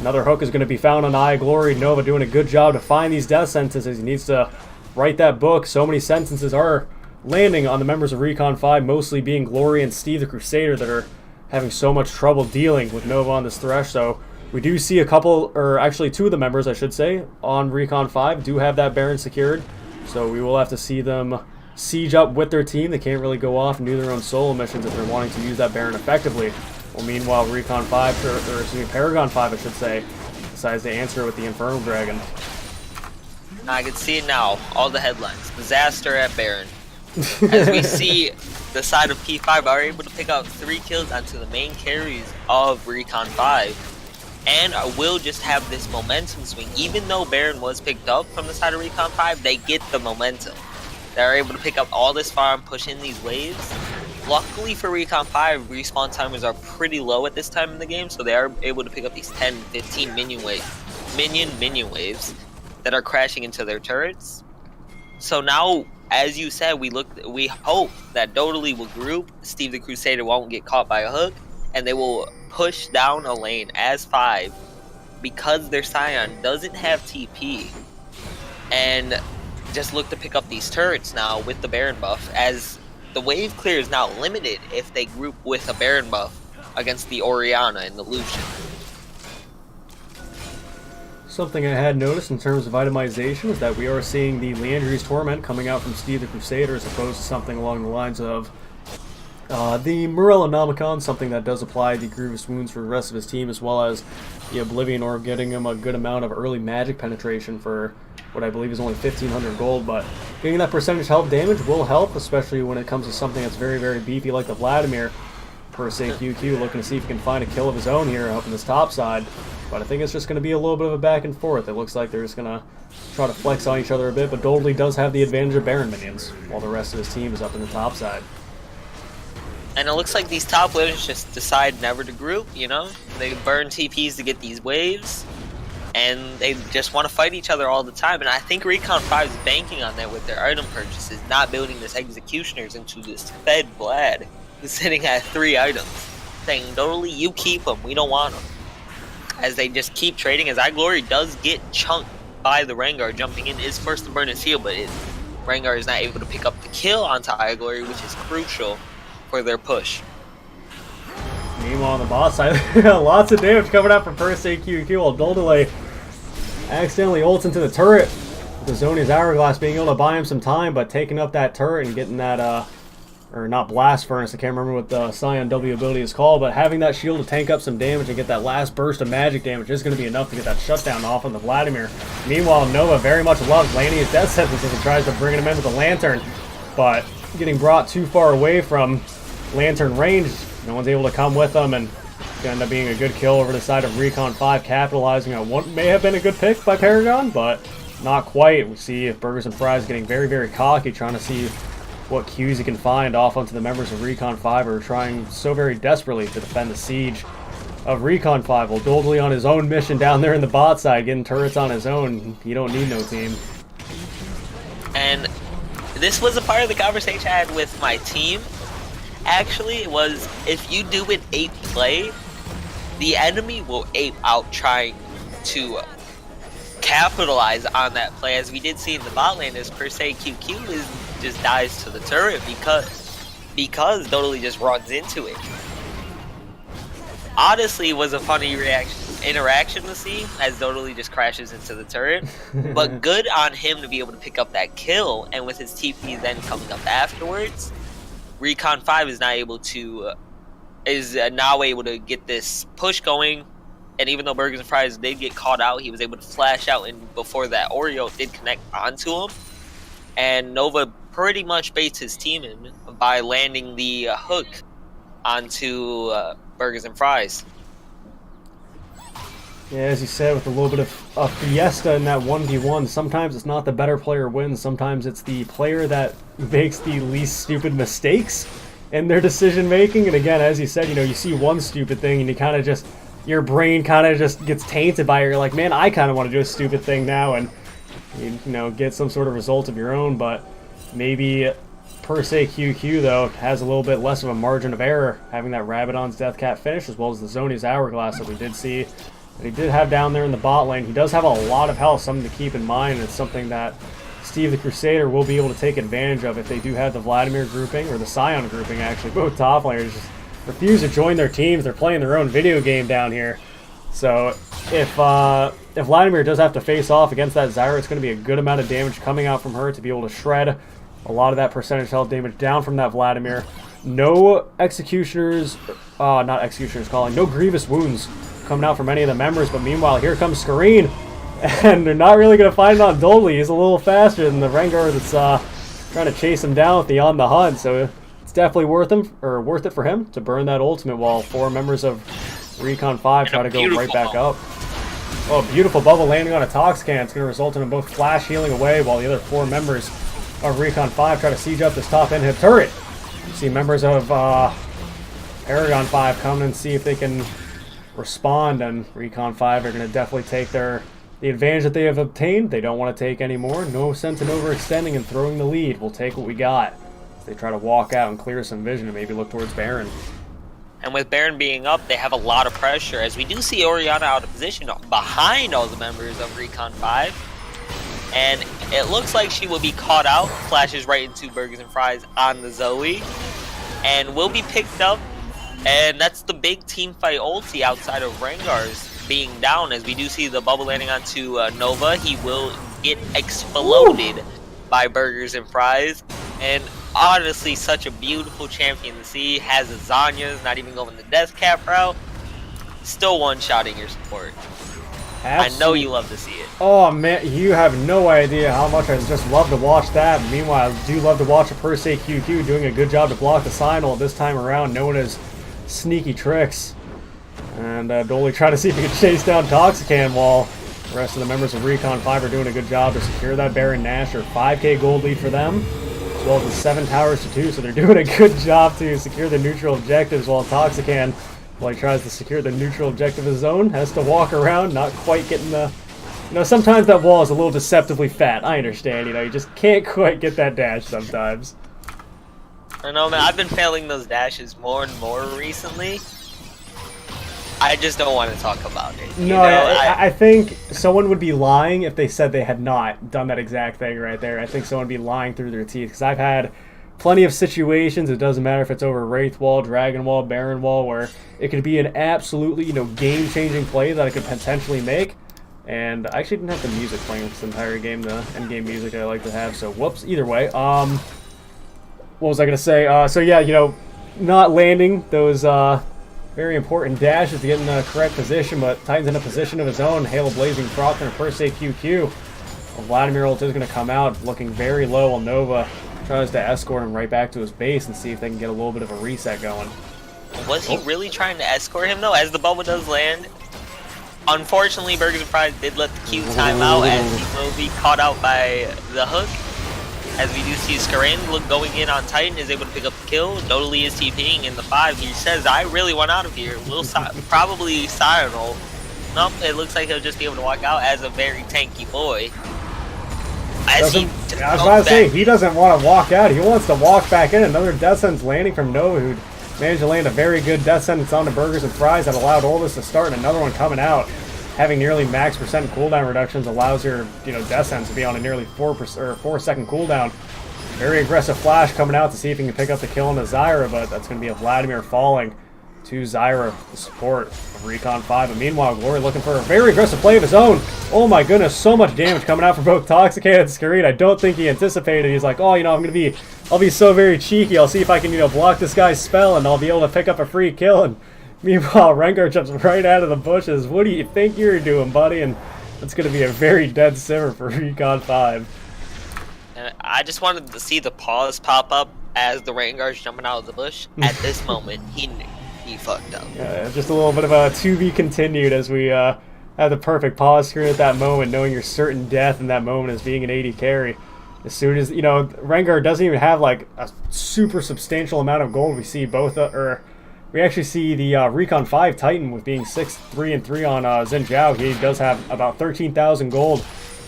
Speaker 1: another hook is going to be found on Eye Glory. Nova doing a good job to find these death sentences. He needs to write that book. So many sentences are landing on the members of Recon 5, mostly being Glory and Steve the Crusader that are having so much trouble dealing with Nova on this Thresh. So we do see a couple, or actually 2 of the members, I should say, on Recon 5 do have that Baron secured. So we will have to see them siege up with their team. They can't really go off and do their own solo missions if they're wanting to use that Baron effectively. Well, meanwhile, Recon 5, or excuse me, Paragon 5, I should say, decides to answer with the Infernal Dragon.
Speaker 2: I can see it now. All the headlines. Disaster at Baron. As we see the side of P5 are able to pick up 3 kills onto the main carries of Recon 5. And will just have this momentum swing. Even though Baron was picked up from the side of Recon 5, they get the momentum. They're able to pick up all this farm, push in these waves. Luckily for Recon 5, respawn timers are pretty low at this time in the game, so they are able to pick up these 10, 15 minion waves that are crashing into their turrets. So now, as you said, we hope that Dodally will group, Steve the Crusader won't get caught by a hook, and they will push down a lane as 5 because their Scion doesn't have TP, and just look to pick up these turrets now with the Baron buff, as the wave clear is now limited if they group with a Baron buff against the Orianna and the Lucian.
Speaker 1: Something I had noticed in terms of itemization is that we are seeing the Leandry's Torment coming out from Steve the Crusader as opposed to something along the lines of the Morellonomicon, something that does apply the Grievous Wounds for the rest of his team, as well as the Oblivion Orb getting him a good amount of early magic penetration for what I believe is only 1,500 gold, but getting that percentage health damage will help, especially when it comes to something that's very, very beefy like the Vladimir. Per se QQ looking to see if he can find a kill of his own here up in this top side, but I think it's just going to be a little bit of a back and forth. It looks like they're just going to try to flex on each other a bit, but Dodally does have the advantage of Baron minions, while the rest of his team is up in the top side.
Speaker 2: And it looks like these top laners just decide never to group, you know? They burn TPs to get these waves, and they just want to fight each other all the time. And I think Recon 5 is banking on that with their item purchases, not building this Executioners into this fed Vlad who's sitting at 3 items, saying, Dodally, you keep them, we don't want them. As they just keep trading, as iGlory does get chunked by the Rengar jumping in, is forced to burn his heal, but Rengar is not able to pick up the kill onto iGlory, which is crucial for their push.
Speaker 1: Meanwhile, on the boss side, lots of damage coming out from first AQQ, while Dodally accidentally ults into the turret. With the Zonia's Hourglass being able to buy him some time, but taking up that turret and getting that, or not Blast Furnace, I can't remember what the Scion W ability is called, but having that shield to tank up some damage and get that last burst of magic damage is going to be enough to get that shutdown off on the Vladimir. Meanwhile, Nova very much loves landing his death sentences and tries to bring him in with a Lantern, but getting brought too far away from Lantern range, no one's able to come with them, and it's going to end up being a good kill over the side of Recon 5, capitalizing on what may have been a good pick by Paragon, but not quite. We see Burgers and Fries getting very, very cocky, trying to see what cues he can find off onto the members of Recon 5 who are trying so very desperately to defend the siege of Recon 5. While Dodally on his own mission down there in the bot side, getting turrets on his own. You don't need no team.
Speaker 2: And this was a part of the conversation I had with my team. Actually, it was, if you do an ape play, the enemy will ape out trying to capitalize on that play, as we did see in the bot lane, as per se QQ just dies to the turret because Dodally just runs into it. Honestly, it was a funny interaction to see as Dodally just crashes into the turret, but good on him to be able to pick up that kill, and with his TP then coming up afterwards, Recon 5 is now able to get this push going. And even though Burgers and Fries did get caught out, he was able to flash out and before that Oreo did connect onto him. And Nova pretty much baits his team in by landing the hook onto Burgers and Fries.
Speaker 1: Yeah, as you said, with a little bit of a fiesta in that 1v1, sometimes it's not the better player wins, sometimes it's the player that makes the least stupid mistakes in their decision making. And again, as you said, you know, you see one stupid thing and you kind of just, your brain kind of just gets tainted by it. You're like, man, I kind of want to do a stupid thing now, and you know, get some sort of result of your own. But maybe per se QQ though has a little bit less of a margin of error, having that Rabadon's Death Cat finish as well as the Zoni's Hourglass that we did see. And he did have down there in the bot lane. He does have a lot of health, something to keep in mind. It's something that Steve the Crusader will be able to take advantage of if they do have the Vladimir grouping, or the Scion grouping actually. Both top laners just refuse to join their teams. They're playing their own video game down here. So if Vladimir does have to face off against that Zyra, it's going to be a good amount of damage coming out from her to be able to shred a lot of that percentage health damage down from that Vladimir. No Executioners, not Executioners calling, no Grievous Wounds coming out from any of the members, but meanwhile here comes Skareen, and they're not really going to find it on Dolly. He's a little faster than the Rengar that's trying to chase him down with the On the Hunt, so it's definitely worth it for him to burn that ultimate while 4 members of Recon 5 try to go right back up. Oh, beautiful bubble landing on a Toxicant. It's going to result in them both flash healing away while the other 4 members of Recon 5 try to siege up this top end hit turret. You see members of Paragon 5 come and see if they can respond, and Recon 5 are going to definitely take the advantage that they have obtained. They don't want to take any more. No sense in overextending and throwing the lead. We'll take what we got. They try to walk out and clear some vision and maybe look towards Baron.
Speaker 2: And with Baron being up, they have a lot of pressure, as we do see Orianna out of position behind all the members of Recon 5. And it looks like she will be caught out, flashes right into Burgers and Fries on the Zoe, and will be picked up. And that's the big team fight ulti outside of Rengar's being down, as we do see the bubble landing onto Nova. He will get exploded by Burgers and Fries. And honestly, such a beautiful champion to see. Has a Zanya's, not even going the Death Cap route. Still one-shotting your support. Absolutely. I know you love to see it.
Speaker 1: Oh man, you have no idea how much I just love to watch that. Meanwhile, I do love to watch a per se QQ doing a good job to block the Signal this time around, known as sneaky tricks. And Dolly trying to see if he can chase down Toxicant while the rest of the members of Recon 5 are doing a good job to secure that Baron Nashor. 5k gold lead for them, as well as the 7 towers to 2, so they're doing a good job to secure the neutral objectives, while Toxicant, while he tries to secure the neutral objective of his own, has to walk around, not quite getting the... You know, sometimes that wall is a little deceptively fat. I understand, you know, you just can't quite get that dash sometimes.
Speaker 2: I know, man, I've been failing those dashes more and more recently. I just don't want to talk about it.
Speaker 1: No, I think someone would be lying if they said they had not done that exact thing right there. I think someone would be lying through their teeth, because I've had plenty of situations, it doesn't matter if it's over Wraith Wall, Dragon Wall, Baron Wall, where it could be an absolutely, you know, game-changing play that I could potentially make. And I actually didn't have the music playing this entire game, the end-game music I like to have, so whoops, either way. What was I going to say? So yeah, you know, not landing those very important dashes to get in the correct position, but Titan's in a position of his own. Hail of Blazing Froth and a per se QQ. Well, Vladimir ult is going to come out looking very low, while Nova tries to escort him right back to his base and see if they can get a little bit of a reset going.
Speaker 2: Was he really trying to escort him though, as the bubble does land? Unfortunately, Burgers and Fries did let the Q time out, as he will be caught out by the hook. As we do see Skareen going in on Titan, is able to pick up the kill. Dodally is TPing in the 5. He says, I really want out of here. Will probably Sirenal. Nope, it looks like he'll just be able to walk out as a very tanky boy.
Speaker 1: I was about to say, he doesn't want to walk out. He wants to walk back in. Another death sentence landing from Nova, who managed to land a very good death sentence on the Burgers and Fries that allowed Oldest to start, and another one coming out. Having nearly max percent cooldown reductions allows your, you know, death sentence to be on a nearly 4-second cooldown. Very aggressive flash coming out to see if he can pick up the kill on the Zyra, but that's going to be a Vladimir falling to Zyra, the support of Recon 5. But meanwhile, Glory looking for a very aggressive play of his own. Oh my goodness, so much damage coming out from both Toxicant and Skareen. I don't think he anticipated. He's like, oh, you know, I'll be so very cheeky. I'll see if I can, you know, block this guy's spell and I'll be able to pick up a free kill. And meanwhile, Rengar jumps right out of the bushes. What do you think you're doing, buddy? And that's going to be a very dead simmer for Recon 5.
Speaker 2: And And I just wanted to see the pause pop up as the Rengar's jumping out of the bush. At this moment, he knew he fucked up.
Speaker 1: Yeah, just a little bit of a to be continued as we had the perfect pause screen at that moment, knowing your certain death in that moment as being an AD carry. As soon as, Rengar doesn't even have like a super substantial amount of gold. We see we actually see the Recon 5 Titan with being 6-3-3 on Xin Zhao. He does have about 13,000 gold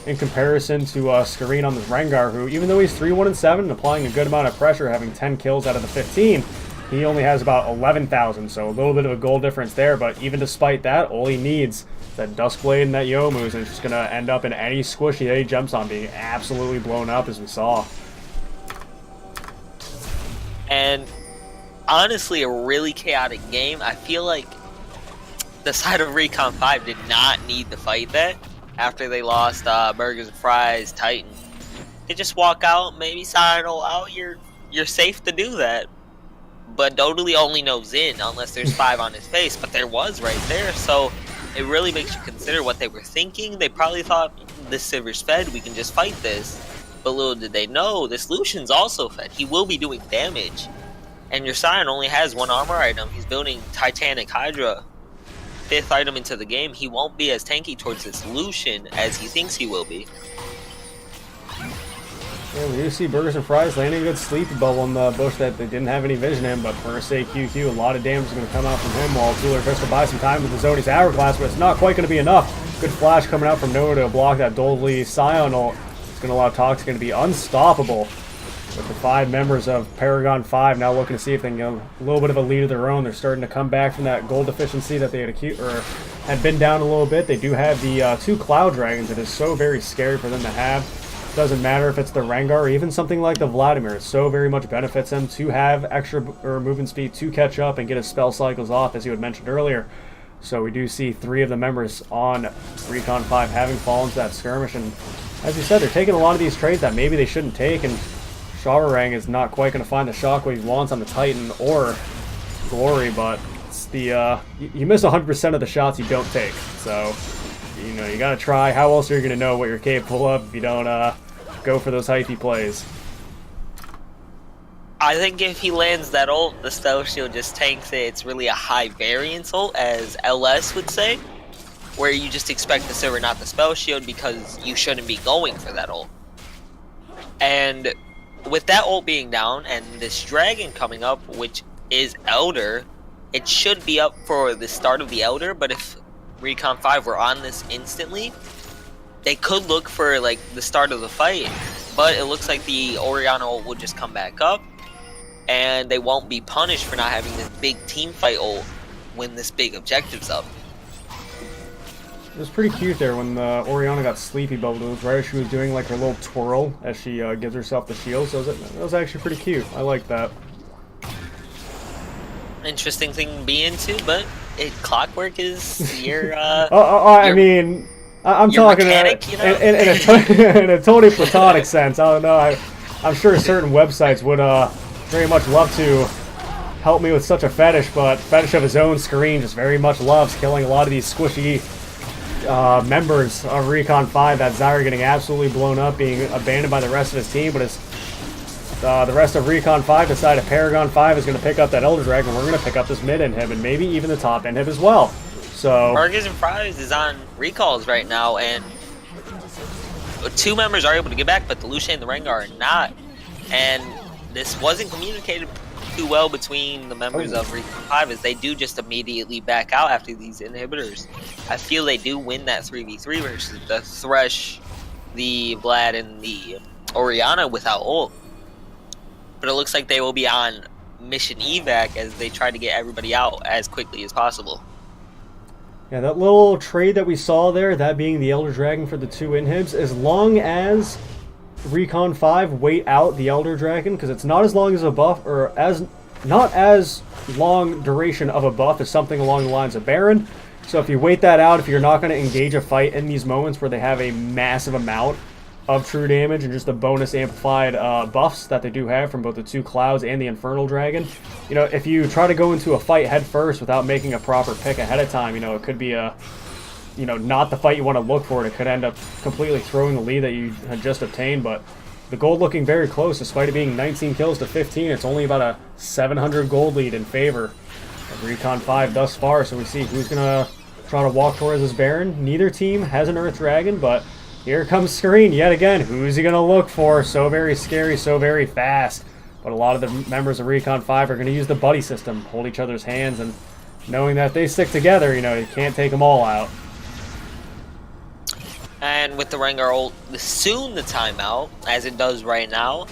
Speaker 1: in comparison to Skareen on this Rengar, who, even though he's 3-1-7 and applying a good amount of pressure, having 10 kills out of the 15, he only has about 11,000, so a little bit of a gold difference there. But even despite that, all he needs is that Duskblade and that Youmuu's, and it's just going to end up in any squishy that he jumps on being absolutely blown up, as we saw.
Speaker 2: And honestly, a really chaotic game. I feel like the side of Recon 5 did not need to fight that after they lost Burgers and Fries, Titan. They just walk out, maybe Signal out, you're safe to do that. But Dodally only knows in unless there's 5 on his face, but there was right there, so it really makes you consider what they were thinking. They probably thought, this Silver's fed, we can just fight this. But little did they know, this Lucian's also fed. He will be doing damage. And your Sion only has 1 armor item. He's building Titanic Hydra. 5th item into the game. He won't be as tanky towards this Lucian as he thinks he will be.
Speaker 1: Yeah, we do see Burgers and Fries landing a good sleepy bubble in the bush that they didn't have any vision in, but for say QQ, a lot of damage is going to come out from him while Cooler tries to buy some time with the Zoni's Hourglass, but it's not quite going to be enough. Good flash coming out from nowhere to block that Dodally Sion ult. It's going to allow Toxic to be unstoppable. With the 5 members of Paragon 5 now looking to see if they can get a little bit of a lead of their own. They're starting to come back from that gold deficiency that they had been down a little bit. They do have the 2 Cloud Dragons. It is so very scary for them to have. Doesn't matter if it's the Rengar or even something like the Vladimir. It so very much benefits them to have extra movement speed to catch up and get his spell cycles off, as you had mentioned earlier. So we do see 3 of the members on Recon 5 having fallen to that skirmish. And as you said, they're taking a lot of these trades that maybe they shouldn't take, and Shawarang is not quite going to find the shockwave he wants on the Titan or Glory, but it's the you miss 100% of the shots you don't take. So, you got to try. How else are you going to know what you're capable of if you don't go for those hypey plays?
Speaker 2: I think if he lands that ult, the Spell Shield just tanks it. It's really a high variance ult, as LS would say, where you just expect the Silver, not the Spell Shield, because you shouldn't be going for that ult. And with that ult being down and this dragon coming up, which is Elder, it should be up for the start of the Elder, but if Recon 5 were on this instantly, they could look for like the start of the fight, but it looks like the Orianna ult will just come back up, and they won't be punished for not having this big team fight ult when this big objective's up.
Speaker 1: It was pretty cute there when Orianna got sleepy bubbled. It was right as she was doing like her little twirl as she gives herself the shield. So that was actually pretty cute. I like that.
Speaker 2: Interesting thing to be into, but Clockwork is your.
Speaker 1: I mean, I'm talking
Speaker 2: mechanic,
Speaker 1: in a totally platonic sense. I don't know. I'm sure certain websites would very much love to help me with such a fetish, but fetish of his own, Skareen just very much loves killing a lot of these squishy members of Recon 5. That Zyra getting absolutely blown up, being abandoned by the rest of his team, but as the rest of Recon 5 decided Paragon 5 is going to pick up that Elder Dragon, we're going to pick up this mid inhib and maybe even the top inhib as well. So
Speaker 2: Burgers and Fries is on recalls right now, and 2 members are able to get back, but the Lucian and the Rengar are not. And this wasn't communicated too well between the members of Recon 5, as they do just immediately back out after these inhibitors. I feel they do win that 3v3 versus the Thresh, the Vlad, and the Orianna without ult. But it looks like they will be on mission evac as they try to get everybody out as quickly as possible.
Speaker 1: Yeah, that little trade that we saw there, that being the Elder Dragon for the 2 inhibs, as long as Recon 5 wait out the Elder Dragon, because it's not as long as a buff, or not as long duration of a buff as something along the lines of Baron. So if you wait that out, if you're not going to engage a fight in these moments where they have a massive amount of true damage and just the bonus amplified buffs that they do have from both the 2 Clouds and the Infernal Dragon, if you try to go into a fight head first without making a proper pick ahead of time, it could be a not the fight you want to look for. It could end up completely throwing the lead that you had just obtained. But the gold looking very close, despite it being 19 kills to 15. It's only about a 700 gold lead in favor of Recon 5 thus far. So we see who's going to try to walk towards this Baron. Neither team has an Earth Dragon, but here comes Screen yet again. Who's he going to look for? So very scary, so very fast. But a lot of the members of Recon 5 are going to use the buddy system, hold each other's hands, and knowing that if they stick together, you know, you can't take them all out.
Speaker 2: And with the Rengar ult soon the timeout, as it does right now,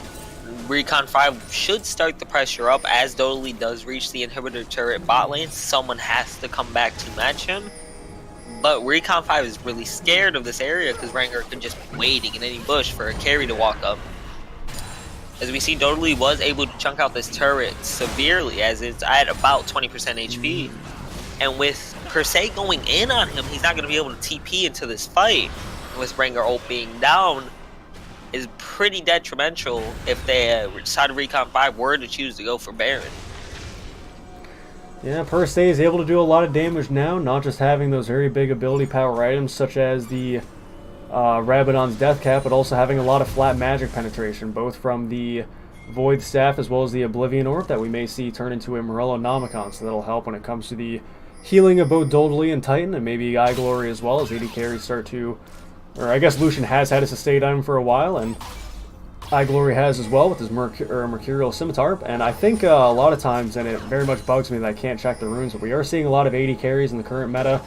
Speaker 2: Recon 5 should start the pressure up as Dodally does reach the inhibitor turret bot lane. Someone has to come back to match him. But Recon 5 is really scared of this area because Rengar could just be waiting in any bush for a carry to walk up. As we see, Dodally was able to chunk out this turret severely as it's at about 20% HP. And with Per Se going in on him, he's not going to be able to TP into this fight. With Rengar ult being down, is pretty detrimental if the side of Recon 5 were to choose to go for Baron.
Speaker 1: Yeah, Per Se is able to do a lot of damage now, not just having those very big ability power items such as the Rabadon's Death Cap, but also having a lot of flat magic penetration, both from the Void Staff as well as the Oblivion Orb that we may see turn into a Morello Nomicon, so that'll help when it comes to the healing of both Dodally and Titan, and maybe Eye Glory as well, as AD carries start to... Or I guess Lucian has had a sustained item for a while, and Eye Glory has as well with his Mercurial Scimitar. And I think a lot of times, and it very much bugs me that I can't check the runes, but we are seeing a lot of AD carries in the current meta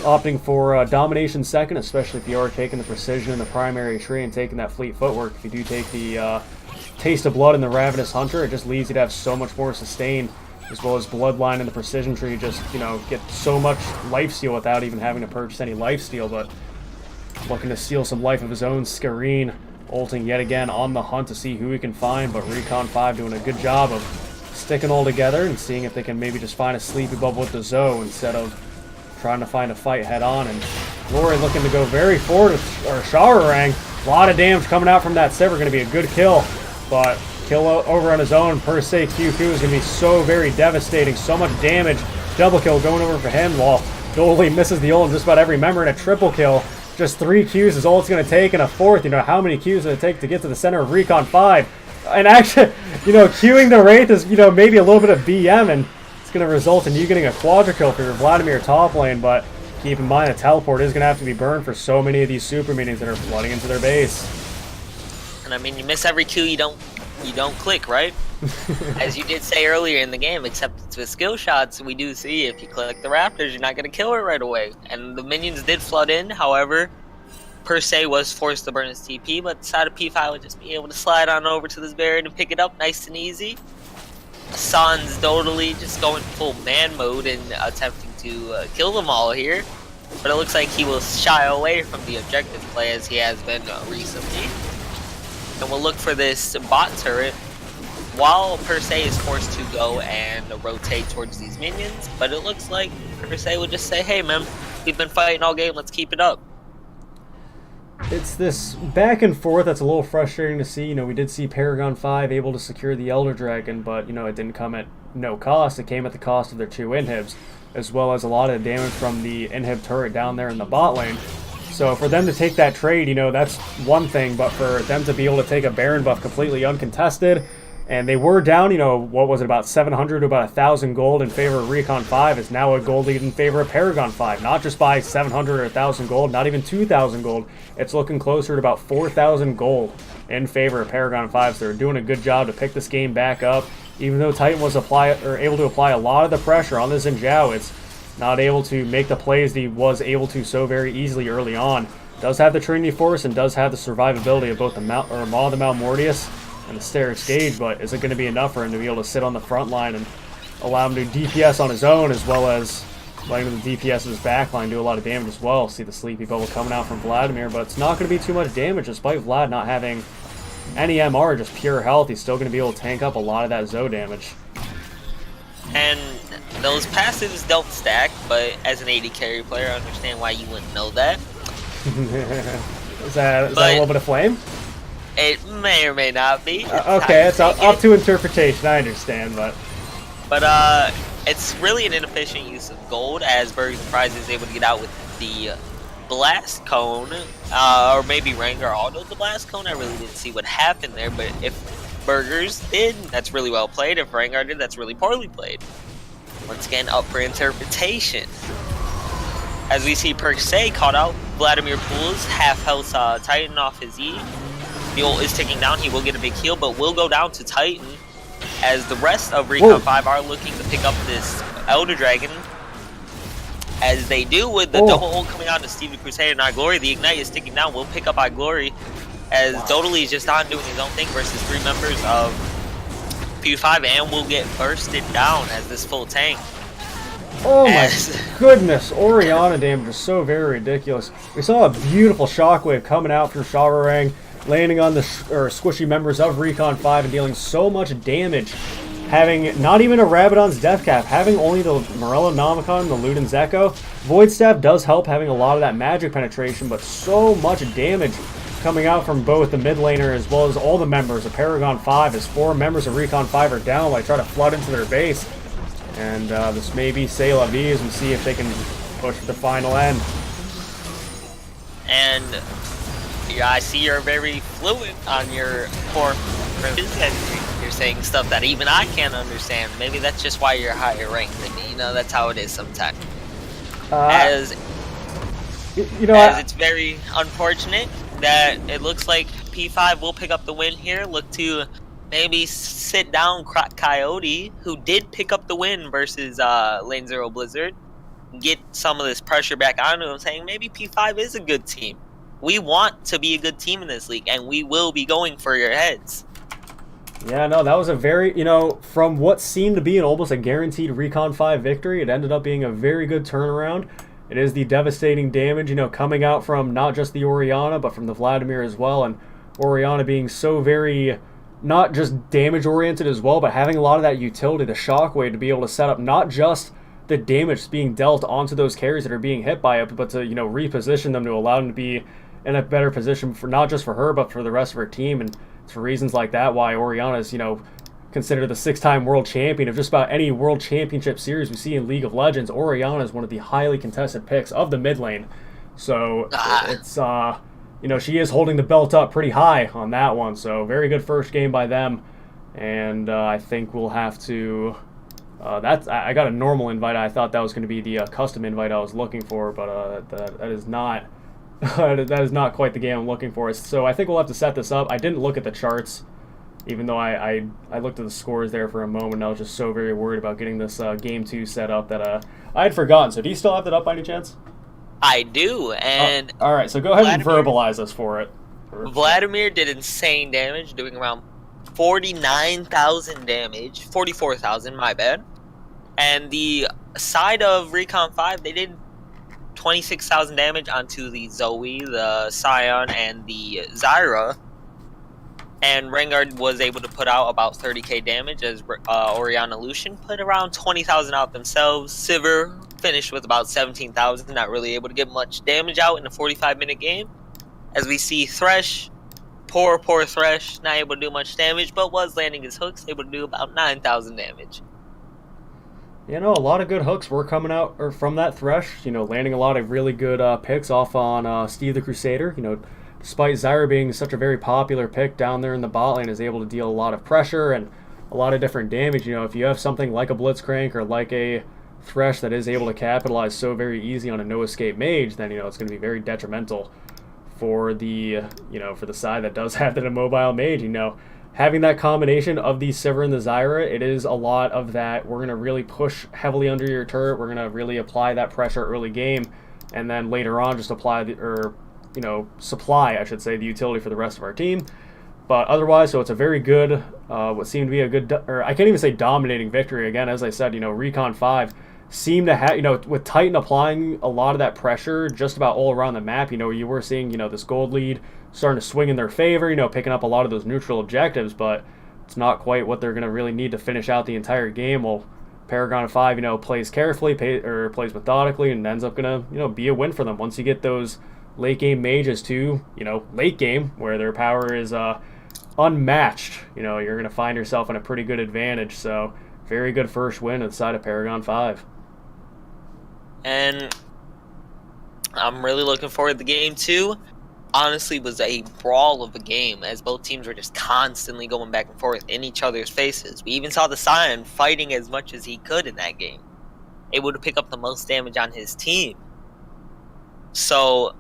Speaker 1: opting for Domination second, especially if you are taking the Precision in the primary tree and taking that Fleet Footwork. If you do take the Taste of Blood and the Ravenous Hunter, it just leaves you to have so much more sustain, as well as Bloodline and the Precision tree just, you know, get so much lifesteal without even having to purchase any lifesteal. But looking to steal some life of his own, Skareen ulting yet again on the hunt to see who he can find, but Recon 5 doing a good job of sticking all together and seeing if they can maybe just find a sleepy bubble with the Zoe instead of trying to find a fight head on. And Glory looking to go very forward, or Shawarang. A lot of damage coming out from that Sivir, going to be a good kill, but kill over on his own. Per Se Q2 is going to be so very devastating, so much damage. Double kill going over for him while Dolly misses the ult in just about every member, and a triple kill. Just 3 Qs is all it's going to take, and a 4th. You know, how many Qs does it take to get to the center of Recon 5? And actually, you know, queuing the Wraith is, you know, maybe a little bit of BM, and it's going to result in you getting a quadra kill for your Vladimir top lane, but keep in mind, a teleport is going to have to be burned for so many of these super minions that are flooding into their base.
Speaker 2: And I mean, you miss every Q, you don't click, right? As you did say earlier in the game, except with skill shots, we do see if you click the Raptors, you're not going to kill it right away. And the minions did flood in, however, Per Se was forced to burn his TP, but side of P5 would just be able to slide on over to this Baron and pick it up nice and easy. Sans Dodally just going full man mode and attempting to kill them all here. But it looks like he will shy away from the objective play as he has been recently. And we'll look for this bot turret while Per Se is forced to go and rotate towards these minions. But it looks like Per Se would just say, hey man, we've been fighting all game, let's keep it up.
Speaker 1: It's this back and forth that's a little frustrating to see. You know, we did see Paragon 5 able to secure the Elder Dragon, but, you know, it didn't come at no cost. It came at the cost of their 2 inhibs, as well as a lot of damage from the inhib turret down there in the bot lane. So for them to take that trade, you know, that's one thing, but for them to be able to take a Baron buff completely uncontested, and they were down, you know, what was it, about 700 to about 1,000 gold in favor of Recon 5, is now a gold lead in favor of Paragon 5. Not just by 700 or 1,000 gold, not even 2,000 gold. It's looking closer to about 4,000 gold in favor of Paragon 5. So they're doing a good job to pick this game back up. Even though Titan was able to apply a lot of the pressure on this Xin, it's not able to make the plays that he was able to so very easily early on. Does have the Trinity Force and does have the survivability of both the Maw of the Malmortius and the Steric Gauge, but is it going to be enough for him to be able to sit on the front line and allow him to DPS on his own, as well as letting the DPS of his back line do a lot of damage as well? See the Sleepy Bubble coming out from Vladimir, but it's not going to be too much damage despite Vlad not having any MR, just pure health. He's still going to be able to tank up a lot of that Zoe damage.
Speaker 2: And those passives don't stack, but as an AD carry player, I understand why you wouldn't know that.
Speaker 1: Is that a little bit of flame?
Speaker 2: It may or may not be.
Speaker 1: Okay, it's up to interpretation, I understand, but
Speaker 2: it's really an inefficient use of gold, as Berg's Prize is able to get out with the Blast Cone, or maybe Rengar autoed the Blast Cone. I really didn't see what happened there, but if Burgers did, that's really well played. If Rengar did, that's really poorly played. Once again, up for interpretation. As we see Per Se caught out, Vladimir pulls half health Titan off his E. The ult is ticking down. He will get a big heal, but will go down to Titan as the rest of Recon 5 are looking to pick up this Elder Dragon. As they do with the double ult coming out to Steve the Crusader and iGlory. The Ignite is ticking down. Will pick up iGlory as Dodali is just on doing his own thing versus 3 members of P5 and will get bursted down as this full tank.
Speaker 1: Oh my goodness, Orianna damage is so very ridiculous. We saw a beautiful shockwave coming out from Shavarang, landing on the squishy members of Recon 5 and dealing so much damage. Having not even a Rabadon's Death Cap, having only the Morello Nomicon and the Luden's Echo. Void Staff does help having a lot of that magic penetration, but so much damage coming out from both the mid laner as well as all the members of Paragon 5 as 4 members of Recon 5 are down while they try to flood into their base. And this may be C'est La Vie as we see if they can push to the final end.
Speaker 2: And yeah, I see you're very fluent on your core. You're saying stuff that even I can't understand. Maybe that's just why you're higher ranked than me. You know, that's how it is sometimes. As it's very unfortunate that it looks like P5 will pick up the win here. Look to maybe sit down Coyote, who did pick up the win versus Lane Zero Blizzard. Get some of this pressure back onto him, saying maybe P5 is a good team. We want to be a good team in this league, and we will be going for your heads.
Speaker 1: Yeah, no, that was a very, from what seemed to be almost a guaranteed Recon 5 victory, it ended up being a very good turnaround. It is the devastating damage, coming out from not just the Orianna, but from the Vladimir as well, and Orianna being so very, not just damage-oriented as well, but having a lot of that utility, the shockwave, to be able to set up not just the damage being dealt onto those carries that are being hit by it, but to, reposition them to allow them to be in a better position for not just for her, but for the rest of her team. And it's for reasons like that why Orianna is, considered the 6-time world champion of just about any world championship series we see in League of Legends. Orianna is one of the highly contested picks of the mid lane. So it's, she is holding the belt up pretty high on that one. So very good first game by them. And I think we'll have to... I got a normal invite. I thought that was going to be the custom invite I was looking for, but that is not... that is not quite the game I'm looking for. So I think we'll have to set this up. I didn't look at the charts, even though I looked at the scores there for a moment. I was just so very worried about getting this Game 2 set up that I had forgotten. So do you still have that up by any chance?
Speaker 2: I do, and...
Speaker 1: all right, so go ahead and verbalize us for it.
Speaker 2: Vladimir did insane damage, doing around 49,000 damage. 44,000, my bad. And the side of Recon 5, they did 26,000 damage onto the Zoe, the Scion, and the Zyra. And Rengar was able to put out about 30k damage as Orianna Lucian put around 20,000 out themselves. Sivir finished with about 17,000, not really able to get much damage out in a 45-minute game. As we see Thresh, poor Thresh, not able to do much damage, but was landing his hooks, able to do about 9,000 damage.
Speaker 1: A lot of good hooks were coming out from that Thresh, landing a lot of really good picks off on Steve the Crusader. Despite Zyra being such a very popular pick down there in the bot lane, is able to deal a lot of pressure and a lot of different damage. If you have something like a Blitzcrank or like a Thresh that is able to capitalize so very easy on a no-escape mage, then, it's going to be very detrimental for the, for the side that does have that immobile mage. Having that combination of the Sivir and the Zyra, it is a lot of that. We're going to really push heavily under your turret. We're going to really apply that pressure early game, and then later on just apply supply, I should say, the utility for the rest of our team. But otherwise, so it's a very good, what seemed to be a good, or I can't even say dominating victory. Again, as I said, Recon 5 seemed to have, with Titan applying a lot of that pressure just about all around the map, you were seeing, this gold lead starting to swing in their favor, picking up a lot of those neutral objectives, but it's not quite what they're going to really need to finish out the entire game. Well, Paragon 5, plays carefully, plays methodically, and ends up going to, be a win for them. Once you get those late game mages to, late game, where their power is unmatched, you're going to find yourself in a pretty good advantage. So, very good first win on the side of Paragon 5.
Speaker 2: And I'm really looking forward to game 2. Honestly, was a brawl of a game as both teams were just constantly going back and forth in each other's faces. We even saw the Scion fighting as much as he could in that game, able to pick up the most damage on his team. So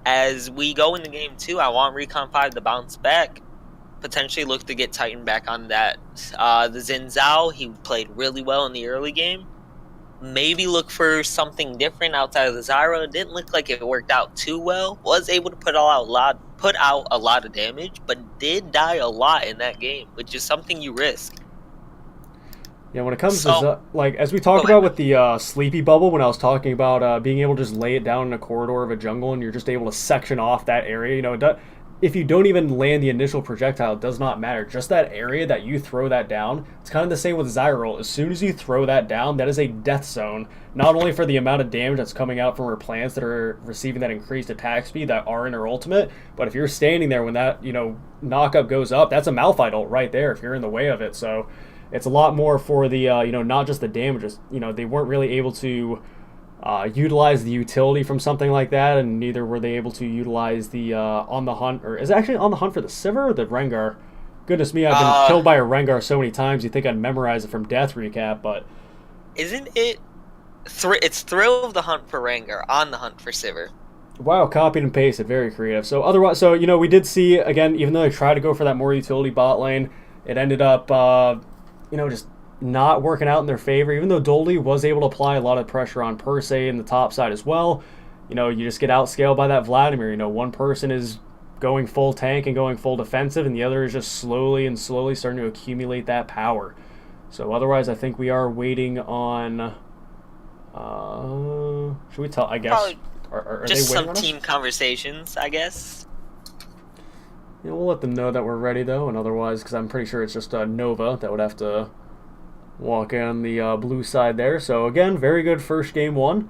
Speaker 2: as we go into game 2, I want Recon 5 to bounce back, potentially look to get Titan back on that. The Xin Zhao, he played really well in the early game. Maybe look for something different outside of the Zyra. It didn't look like it worked out too well. Was able to put out a lot of damage, but did die a lot in that game, which is something you risk.
Speaker 1: Yeah, when it comes to, like, as we talked about with the sleepy bubble, when I was talking about being able to just lay it down in a corridor of a jungle and you're just able to section off that area, you know, if you don't even land the initial projectile, it does not matter. Just that area that you throw that down, it's kind of the same with Zyra. As soon as you throw that down, that is a death zone, not only for the amount of damage that's coming out from her plants that are receiving that increased attack speed that are in her ultimate, but if you're standing there when that, you know, knockup goes up, that's a Malphite ult right there if you're in the way of it. So it's a lot more for the, you know, not just the damages. You know, they weren't really able to utilize the utility from something like that, and neither were they able to utilize the on the hunt, or is it actually on the hunt for the Sivir or the Rengar? Goodness me, I've been killed by a Rengar so many times you'd think I'd memorize it from Death Recap, but...
Speaker 2: Isn't it... it's Thrill of the Hunt for Rengar, on the hunt for Sivir.
Speaker 1: Wow, copied and pasted, very creative. So otherwise, so, you know, we did see, again, even though they tried to go for that more utility bot lane, it ended up, you know, just not working out in their favor, even though Dolly was able to apply a lot of pressure on Persei in the top side as well. You know, you just get outscaled by that Vladimir. You know, one person is going full tank and going full defensive, and the other is just slowly and slowly starting to accumulate that power. So otherwise, I think we are waiting on... should we tell, I guess... Are
Speaker 2: just
Speaker 1: they waiting
Speaker 2: some team conversations, I guess.
Speaker 1: Yeah, we'll let them know that we're ready, though, and otherwise, because I'm pretty sure it's just Nova that would have to walk on the blue side there. So again, very good first game one,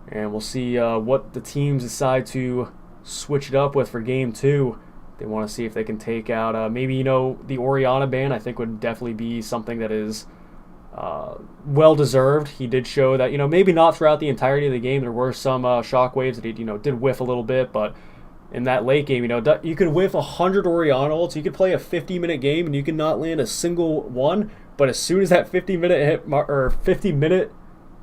Speaker 1: and we'll see what the teams decide to switch it up with for game 2. They want to see if they can take out maybe, you know, the Orianna ban. I think would definitely be something that is well deserved. He did show that, you know, maybe not throughout the entirety of the game. There were some shockwaves that he, you know, did whiff a little bit, but in that late game, you know, you could whiff 100 Orianna ults. You could play a 50-minute game and you could not land a single one. But as soon as that 50-minute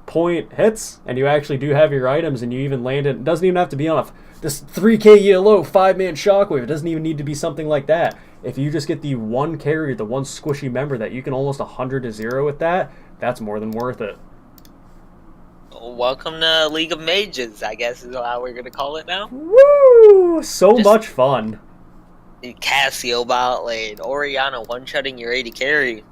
Speaker 1: point hits, and you actually do have your items, and you even land it doesn't even have to be on this 3k ELO 5-man shockwave. It doesn't even need to be something like that. If you just get the one carrier, the one squishy member that you can almost 100-0 with that, that's more than worth it.
Speaker 2: Welcome to League of Mages, I guess is how we're gonna call it now.
Speaker 1: Woo! So much fun.
Speaker 2: Cassio bot lane, Orianna one-shotting your AD carry.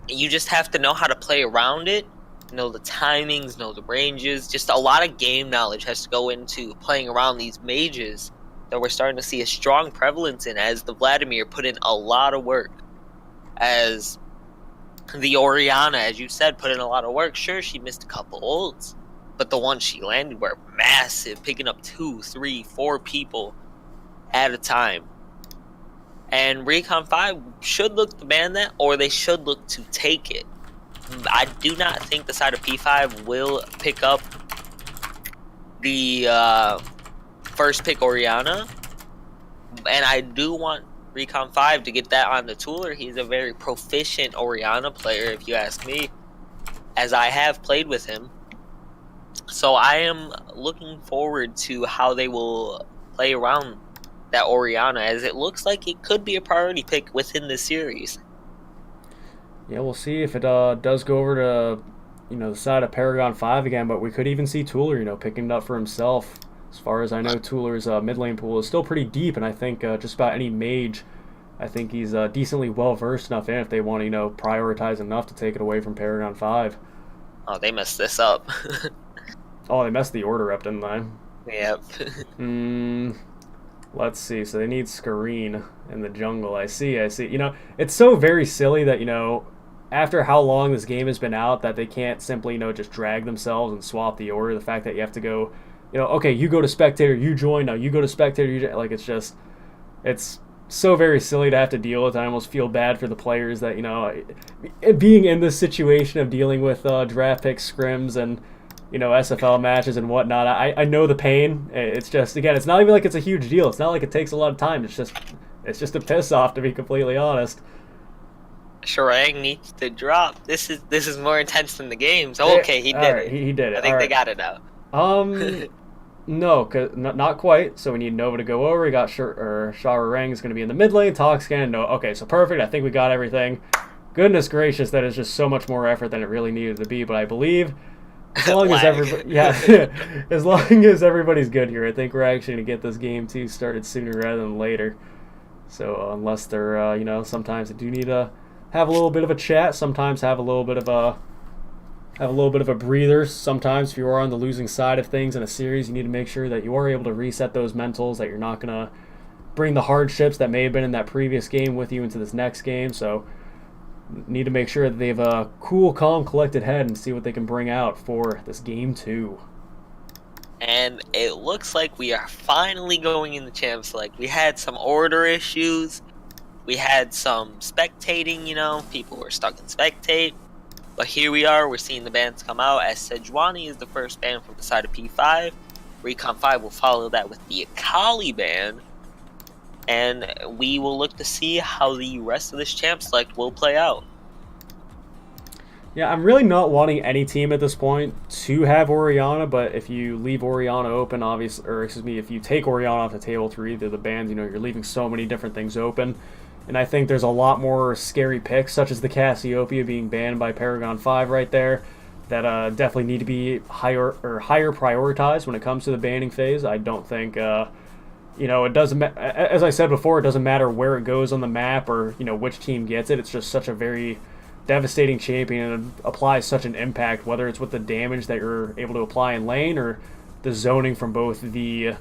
Speaker 2: You just have to know how to play around it, know the timings, know the ranges. Just a lot of game knowledge has to go into playing around these mages that we're starting to see a strong prevalence in, as the Vladimir put in a lot of work. As the Orianna, as you said, put in a lot of work. Sure, she missed a couple ults, but the ones she landed were massive, picking up 2, 3, 4 people at a time. And Recon 5 should look to ban that, or they should look to take it. I do not think the side of P5 will pick up the first pick Orianna. And I do want Recon 5 to get that on the Tooler. He's a very proficient Orianna player, if you ask me, as I have played with him. So I am looking forward to how they will play around that Orianna, as it looks like it could be a priority pick within the series.
Speaker 1: Yeah, we'll see if it does go over to, you know, the side of Paragon 5 again, but we could even see Tooler, you know, picking it up for himself. As far as I know, Tooler's mid lane pool is still pretty deep, and I think just about any mage, I think he's decently well versed enough in if they want to, you know, prioritize enough to take it away from Paragon 5.
Speaker 2: Oh, they messed this up.
Speaker 1: Oh, they messed the order up, didn't they?
Speaker 2: Yep.
Speaker 1: Let's see. So they need Skareen in the jungle. I see. You know, it's so very silly that, you know, after how long this game has been out, that they can't simply, you know, just drag themselves and swap the order. The fact that you have to go, you know, okay, you go to spectator, you join, now you go to spectator, you join. Like, it's so very silly to have to deal with. I almost feel bad for the players that, you know, being in this situation of dealing with draft pick scrims and, SFL matches and whatnot. I know the pain. It's just, again, it's not even like it's a huge deal. It's not like it takes a lot of time. It's just a piss off, to be completely honest.
Speaker 2: Shrang needs to drop. This is more intense than the games. Oh, okay, he did it.
Speaker 1: He did it.
Speaker 2: I think they got it now.
Speaker 1: No, not quite. So we need Nova to go over. We got Shara Rang is going to be in the mid lane. Toxcan, no. Okay, so perfect. I think we got everything. Goodness gracious, that is just so much more effort than it really needed to be. But I believe as long as as long as everybody's good here, I think we're actually going to get this game too started sooner rather than later. So unless they're, sometimes they do need to have a little bit of a chat. Sometimes have a little bit of a breather. Sometimes if you are on the losing side of things in a series, you need to make sure that you are able to reset those mentals, that you're not going to bring the hardships that may have been in that previous game with you into this next game. So need to make sure that they have a cool, calm, collected head and see what they can bring out for this game 2.
Speaker 2: And it looks like we are finally going in the champs. Like, we had some order issues. We had some spectating, people were stuck in spectate. But here we are, we're seeing the bans come out, as Sejuani is the first ban from the side of P5. Recon 5 will follow that with the Akali ban. And we will look to see how the rest of this champ select will play out.
Speaker 1: Yeah, I'm really not wanting any team at this point to have Orianna, but if you leave Orianna open, if you take Orianna off the table through either of the bans, you're leaving so many different things open. And I think there's a lot more scary picks, such as the Cassiopeia being banned by Paragon 5 right there, that definitely need to be higher prioritized when it comes to the banning phase. I don't think, it doesn't. As I said before, it doesn't matter where it goes on the map or which team gets it. It's just such a very devastating champion and it applies such an impact, whether it's with the damage that you're able to apply in lane or the zoning from both the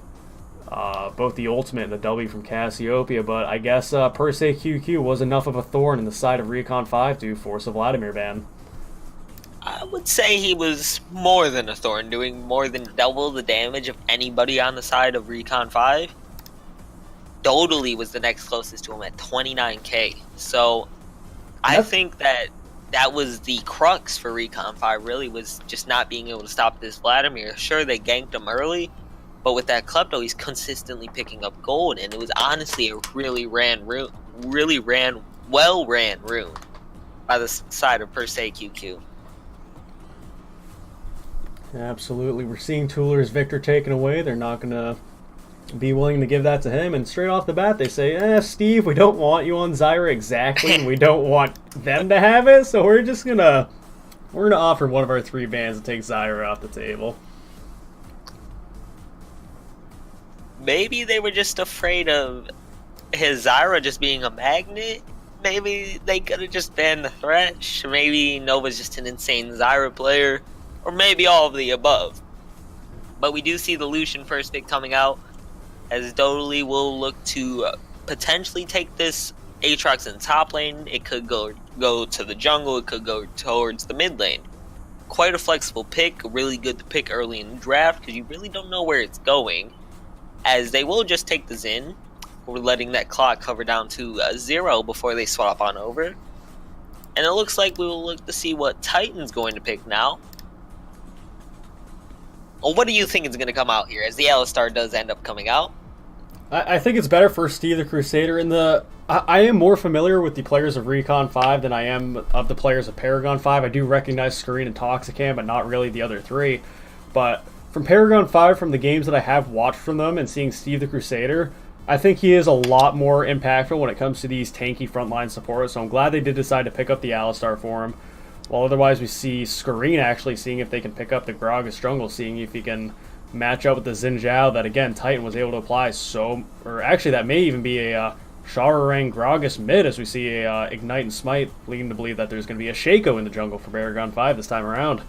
Speaker 1: ultimate and the W from Cassiopeia. But I guess per se QQ was enough of a thorn in the side of Recon 5 to force a Vladimir ban.
Speaker 2: I would say he was more than a thorn, doing more than double the damage of anybody on the side of Recon 5. Dodally was the next closest to him at 29k. So I think that was the crux for Recon 5, really, was just not being able to stop this Vladimir. Sure, they ganked him early, but with that Klepto, he's consistently picking up gold, and it was honestly a well ran rune by the side of per se QQ.
Speaker 1: Absolutely. We're seeing Tooler's Victor taken away. They're not going to be willing to give that to him. And straight off the bat, they say, Steve, we don't want you on Zyra exactly, and we don't want them to have it, so we're going to offer one of our 3 bans to take Zyra off the table.
Speaker 2: Maybe they were just afraid of his Zyra just being a magnet. Maybe they could have just banned the Thresh. Maybe Nova's just an insane Zyra player. Or maybe all of the above. But we do see the Lucian first pick coming out, as Dodally will look to potentially take this Aatrox in top lane. It could go to the jungle. It could go towards the mid lane. Quite a flexible pick. Really good to pick early in the draft, because you really don't know where it's going. As they will just take the Xin. We're letting that clock cover down to 0 before they swap on over. And it looks like we will look to see what Titan's going to pick now. Well, what do you think is going to come out here, as the Alistar does end up coming out?
Speaker 1: I think it's better for Steve the Crusader. I am more familiar with the players of Recon 5 than I am of the players of Paragon 5. I do recognize Screen and Toxican, but not really the other 3. But from Paragon 5, from the games that I have watched from them and seeing Steve the Crusader, I think he is a lot more impactful when it comes to these tanky frontline supports. So I'm glad they did decide to pick up the Alistar for him. While otherwise we see Screen actually seeing if they can pick up the Gragas jungle, seeing if he can match up with the Xin Zhao that, again, Titan was able to apply actually that may even be a Shararang Gragas mid, as we see a Ignite and Smite, leading to believe that there's going to be a Shaco in the jungle for Paragon 5 this time around.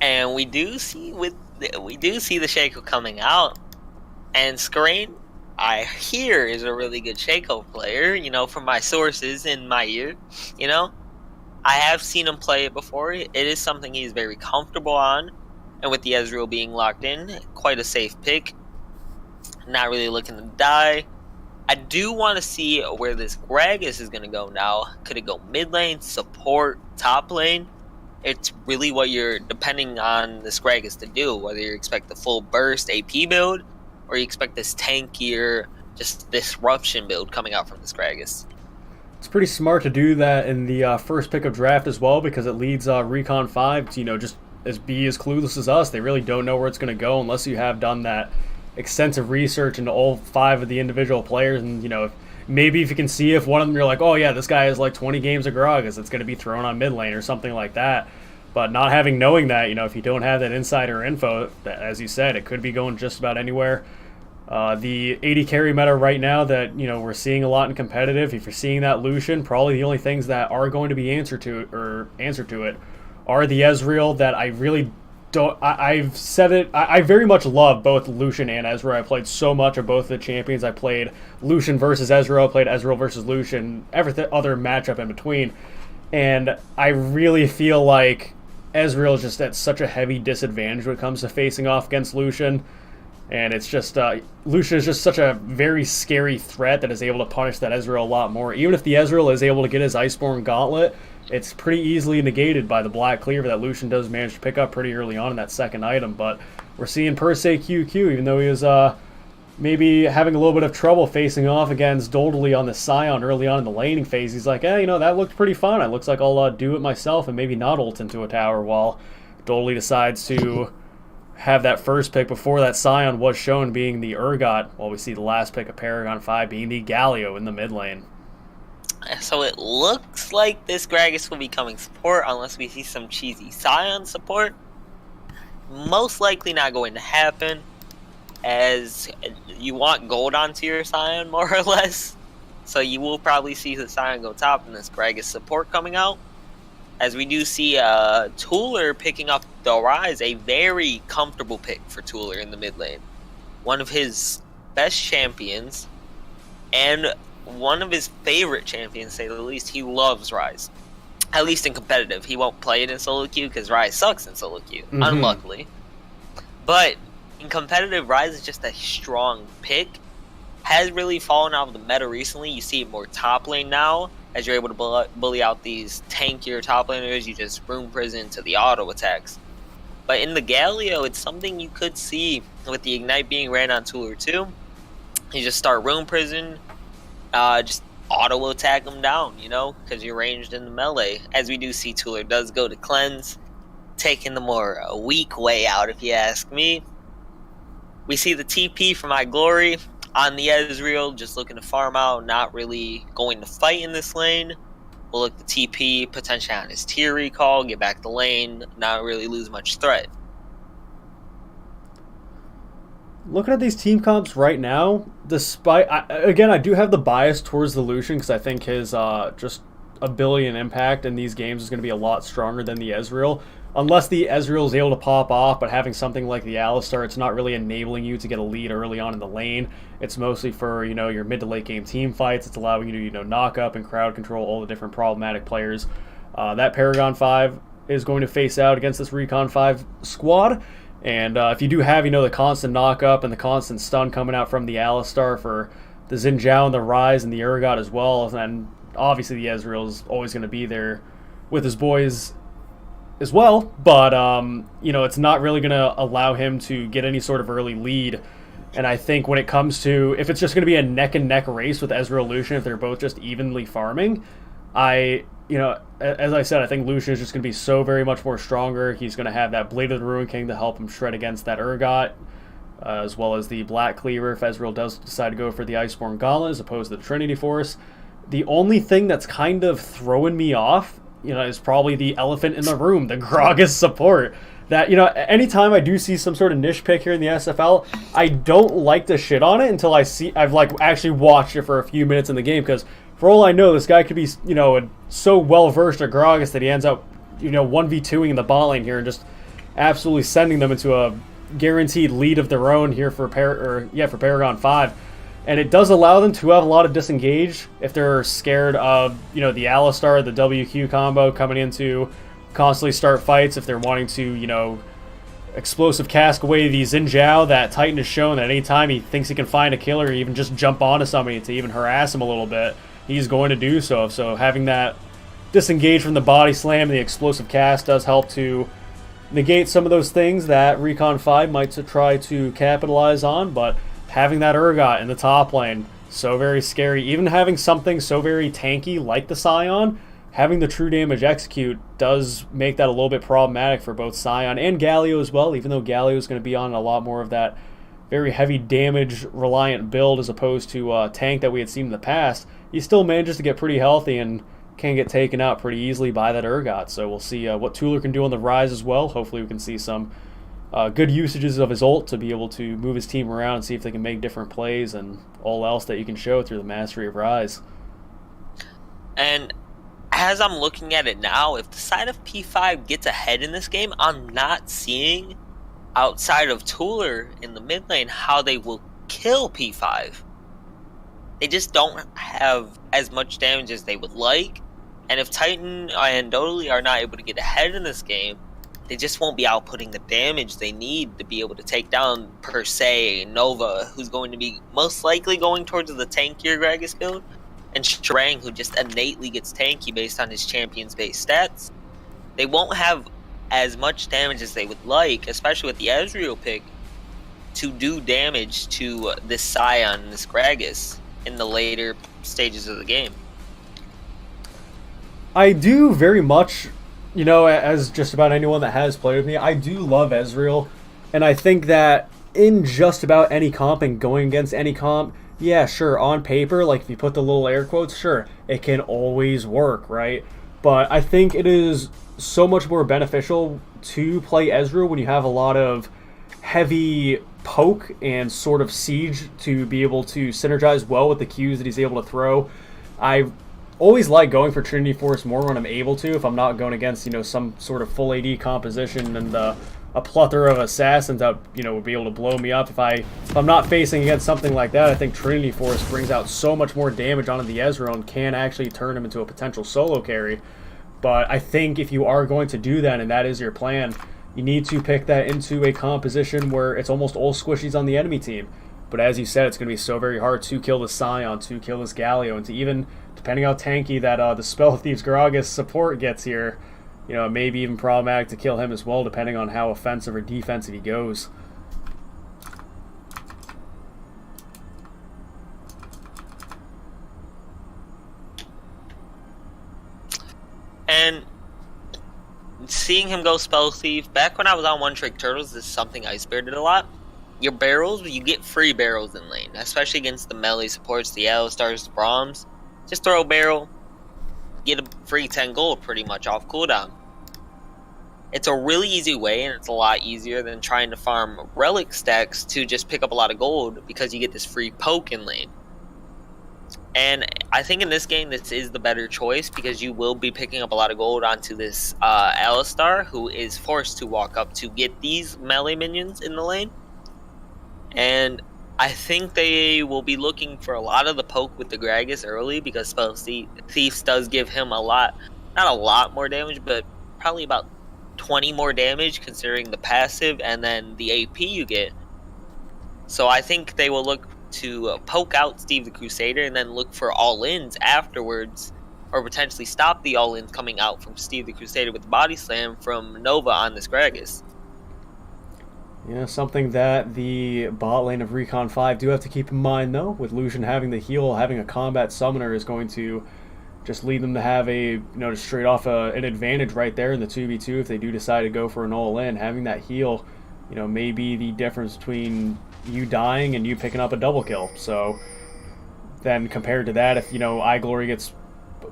Speaker 2: And we do see the Shaco coming out, and Screen, I hear, is a really good Shaco player, from my sources in my ear, I have seen him play it before. It is something he's very comfortable on. And with the Ezreal being locked in, quite a safe pick. Not really looking to die. I do want to see where this Gragas is going to go now. Could it go mid lane, support, top lane? it's really what you're depending on the Scraggis to do, whether you expect the full burst AP build or you expect this tankier, just disruption build coming out from the Scraggis.
Speaker 1: It's pretty smart to do that in the first pick of draft as well, because it leads Recon 5 to, just be as clueless as us. They really don't know where it's going to go unless you have done that extensive research into all 5 of the individual players. And, maybe if you can see if one of them you're like, oh yeah, this guy has like 20 games of Gragas, it's going to be thrown on mid lane or something like that. But not knowing that, if you don't have that insider info, as you said, it could be going just about anywhere. The 80 carry meta right now that, we're seeing a lot in competitive, if you're seeing that Lucian, probably the only things that are going to be answer to it are the Ezreal that I really don't. I've said it. I very much love both Lucian and Ezreal. I played so much of both the champions. I played Lucian versus Ezreal. I played Ezreal versus Lucian. Every other matchup in between. And I really feel like Ezreal is just at such a heavy disadvantage when it comes to facing off against Lucian. And it's just, Lucian is just such a very scary threat that is able to punish that Ezreal a lot more. Even if the Ezreal is able to get his Iceborne Gauntlet, it's pretty easily negated by the Black Cleaver that Lucian does manage to pick up pretty early on in that second item. But we're seeing per se QQ, even though he was maybe having a little bit of trouble facing off against Doldley on the Scion early on in the laning phase. He's like, that looked pretty fun. It looks like I'll do it myself and maybe not ult into a tower, while Doldley decides to have that first pick before that Scion was shown being the Urgot, while we see the last pick of Paragon 5 being the Galio in the mid lane.
Speaker 2: So it looks like this Gragas will be coming support unless we see some cheesy Scion support. Most likely not going to happen, as you want gold onto your Scion more or less. So you will probably see the Scion go top and this Gragas support coming out. As we do see Tuller picking up the Rise, a very comfortable pick for Tuller in the mid lane. One of his best champions, and one of his favorite champions, to say the least. He loves Rise. At least in competitive. He won't play it in solo queue because Rise sucks in solo queue, unluckily. But in competitive, Rise is just a strong pick. Has really fallen out of the meta recently. You see it more top lane now, as you're able to bully out these tankier top laners. You just room prison to the auto attacks. But in the Galio, it's something you could see with the Ignite being ran on Tuller too. You just start room prison, just auto attack them down, because you're ranged in the melee. As we do see, Tuller does go to cleanse, taking the more weak way out, if you ask me. We see the TP from iGlory on the Ezreal, just looking to farm out, not really going to fight in this lane. We'll look the TP, potentially on his tier recall, get back the lane, not really lose much threat.
Speaker 1: Looking at these team comps right now, despite, again, I do have the bias towards the Lucian because I think his just ability and impact in these games is going to be a lot stronger than the Ezreal. Unless the Ezreal is able to pop off, but having something like the Alistar, it's not really enabling you to get a lead early on in the lane. It's mostly for, your mid to late game team fights. It's allowing you to, knock up and crowd control all the different problematic players. That Paragon 5 is going to face out against this Recon 5 squad. And if you do have, the constant knock up and the constant stun coming out from the Alistar for the Xin Zhao and the Rise and the Urgot as well, and obviously the Ezreal is always going to be there with his boys as well, but it's not really going to allow him to get any sort of early lead. And I think when it comes to, if it's just going to be a neck and neck race with Ezreal Lucian, if they're both just evenly farming, as I said, I think Lucian is just going to be so very much more stronger. He's going to have that Blade of the Ruin King to help him shred against that Urgot, as well as the Black Cleaver if Ezreal does decide to go for the Iceborne Gauntlet as opposed to the Trinity Force. The only thing that's kind of throwing me off, is probably the elephant in the room, the Gragas support. That, anytime I do see some sort of niche pick here in the SFL, I don't like to shit on it until I've actually watched it for a few minutes in the game, because for all I know, this guy could be, so well versed at Gragas that he ends up, 1v2ing in the bot lane here and just absolutely sending them into a guaranteed lead of their own here for Paragon 5. And it does allow them to have a lot of disengage if they're scared of, the Alistar, the WQ combo coming in to constantly start fights. If they're wanting to, explosive cask away the Xin Zhao, that Titan has shown that anytime he thinks he can find a killer or even just jump onto somebody to even harass him a little bit, he's going to do so. So having that disengage from the body slam, and the explosive cast does help to negate some of those things that Recon 5 might try to capitalize on, but having that Urgot in the top lane, so very scary. Even having something so very tanky like the Scion, having the true damage execute does make that a little bit problematic for both Scion and Galio as well, even though Galio is going to be on a lot more of that very heavy damage reliant build as opposed to tank that we had seen in the past. He still manages to get pretty healthy and can get taken out pretty easily by that Urgot. So we'll see what Tuller can do on the Rise as well. Hopefully we can see some good usages of his ult to be able to move his team around and see if they can make different plays and all else that you can show through the mastery of Rise.
Speaker 2: And as I'm looking at it now, if the side of P5 gets ahead in this game, I'm not seeing, outside of Tuller in the mid lane, how they will kill P5. They just don't have as much damage as they would like. And if Titan and Dodally are not able to get ahead in this game, they just won't be outputting the damage they need to be able to take down, per se, Nova, who's going to be most likely going towards the tankier Gragas build, and Shrang, who just innately gets tanky based on his champions-based stats. They won't have as much damage as they would like, especially with the Ezreal pick, to do damage to this Scion and this Gragas in the later stages of the game.
Speaker 1: I do very much, you know, as just about anyone that has played with me, I do love Ezreal, and I think that in just about any comp and going against any comp, yeah, sure, on paper, like if you put the little air quotes, sure, it can always work, right? But I think it is so much more beneficial to play Ezreal when you have a lot of heavy poke and sort of siege to be able to synergize well with the Qs that he's able to throw. I always like going for Trinity Force more when I'm able to, if I'm not going against, you know, some sort of full AD composition and a plethora of assassins that, you know, would be able to blow me up. If I'm not facing against something like that, I think Trinity Force brings out so much more damage onto the Ezreal and can actually turn him into a potential solo carry. But I think if you are going to do that, and that is your plan, you need to pick that into a composition where it's almost all squishies on the enemy team. But as you said, it's going to be so very hard to kill the Scion, to kill this Galio, and to even, depending how tanky that the Spell Thieves Gragas support gets here, you know, it may be even problematic to kill him as well, depending on how offensive or defensive he goes.
Speaker 2: And seeing him go Spell Thief, back when I was on One Trick Turtles, this is something I spirited a lot. Your barrels, you get free barrels in lane, especially against the melee supports, the Alistars, the Brahms. Just throw a barrel, get a free 10 gold pretty much off cooldown. It's a really easy way, and it's a lot easier than trying to farm relic stacks to just pick up a lot of gold, because you get this free poke in lane. And I think in this game, this is the better choice, because you will be picking up a lot of gold onto this Alistar, who is forced to walk up to get these melee minions in the lane. And I think they will be looking for a lot of the poke with the Gragas early, because Spell Thieves does give him a lot, not a lot more damage, but probably about 20 more damage considering the passive and then the AP you get. So I think they will look to poke out Steve the Crusader and then look for all-ins afterwards, or potentially stop the all-ins coming out from Steve the Crusader with the body slam from Nova on this Gragas.
Speaker 1: Yeah, something that the bot lane of Recon 5 do have to keep in mind, though, with Lucian having the heal, having a combat summoner is going to just lead them to have a, you know, just straight off an advantage right there in the 2v2 if they do decide to go for an all-in. Having that heal, you know, may be the difference between you dying and you picking up a double kill. So then compared to that, if, you know, iGlory gets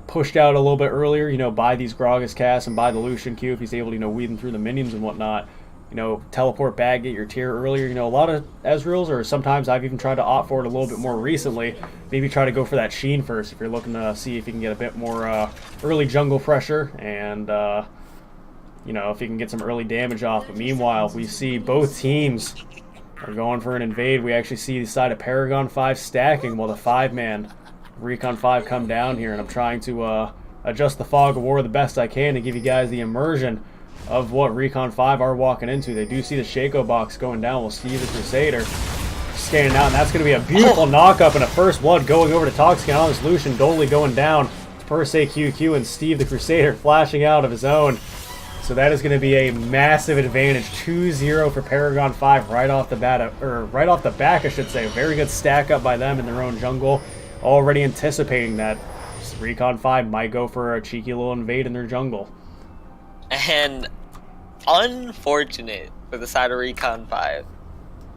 Speaker 1: pushed out a little bit earlier, you know, by these Gragas casts and by the Lucian Q, if he's able to, you know, weave them through the minions and whatnot, you know, teleport back, get your tier earlier. You know, a lot of Ezreals, or sometimes I've even tried to opt for it a little bit more recently, maybe try to go for that Sheen first if you're looking to see if you can get a bit more early jungle pressure and, you know, if you can get some early damage off. But meanwhile, we see both teams are going for an invade. We actually see the side of Paragon 5 stacking while the 5-man Recon 5 come down here, and I'm trying to adjust the fog of war the best I can to give you guys the immersion of what Recon 5 are walking into. They do see the Shaco box going down. We'll see the Crusader standing out, and that's going to be a beautiful knock-up and a first blood going over to Toxic on this Lucian. Dolly going down to per se QQ and Steve the Crusader flashing out of his own. So that is going to be a massive advantage. 2-0 for Paragon 5 right off the bat, or right off the back, I should say. A very good stack up by them in their own jungle. Already anticipating that Recon 5 might go for a cheeky little invade in their jungle.
Speaker 2: And unfortunate for the side of Recon 5.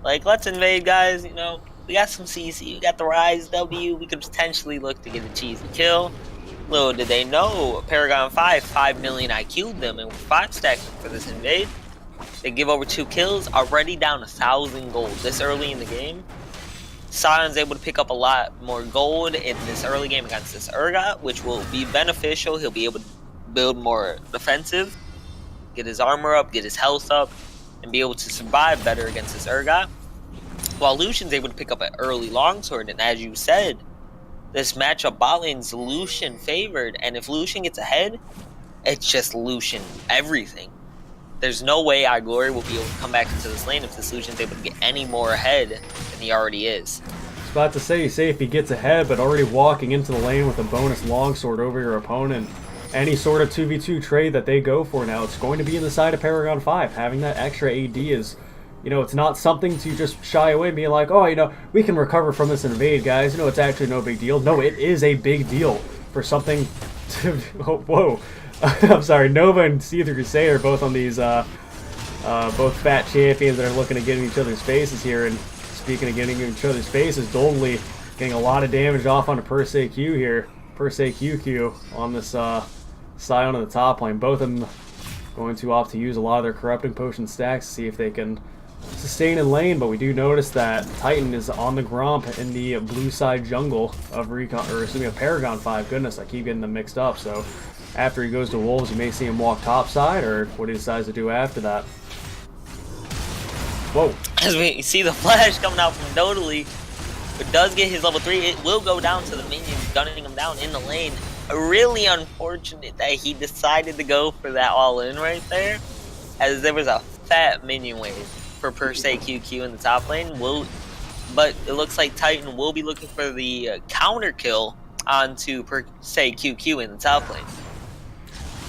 Speaker 2: Like, let's invade, guys. You know, we got some CC, we got the Rise W. We could potentially look to get a cheesy kill. Little did they know, Paragon 5 million IQ'd them and 5 stacked for this invade. They give over 2 kills, already down 1,000 gold this early in the game. Sion's able to pick up a lot more gold in this early game against this Urgot, which will be beneficial. He'll be able to build more defensive, get his armor up, get his health up, and be able to survive better against this Urgot. While Lucian's able to pick up an early longsword, and as you said, this matchup bot lane's Lucian favored, and if Lucian gets ahead, it's just Lucian everything. There's no way iGlory will be able to come back into this lane if this Lucian's able to get any more ahead than he already is.
Speaker 1: I was about to say if he gets ahead, but already walking into the lane with a bonus longsword over your opponent, any sort of 2v2 trade that they go for now, it's going to be in the side of Paragon 5. Having that extra AD is, you know, it's not something to just shy away being like, oh, you know, we can recover from this invade, guys. You know, it's actually no big deal. No, it is a big deal for something to... Oh, whoa. I'm sorry. Nova and Steve the Crusader both on these, both fat champions that are looking to get in each other's faces here. And speaking of getting in each other's faces, Doldley getting a lot of damage off onto per se Q here. Per se QQ on this Sion on the top lane. Both of them going to opt to use a lot of their corrupting potion stacks to see if they can sustain in lane, but we do notice that Titan is on the Gromp in the blue side jungle of Recon, or excuse me, of Paragon 5. Goodness, I keep getting them mixed up. So after he goes to Wolves, you may see him walk top side, or what he decides to do after that. Whoa.
Speaker 2: As we see the flash coming out from Doldley, it does get his level 3. It will go down to the minions, gunning him down in the lane. Really unfortunate that he decided to go for that all-in right there, as there was a fat minion wave for per se QQ in the top lane. But it looks like Titan will be looking for the counter kill onto per se QQ in the top lane.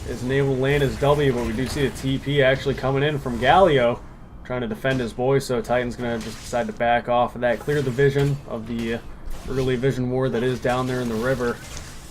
Speaker 1: Isn't able to land his W, but we do see the TP actually coming in from Galio, trying to defend his boy, so Titan's going to just decide to back off of that, clear the vision of the early vision ward that is down there in the river.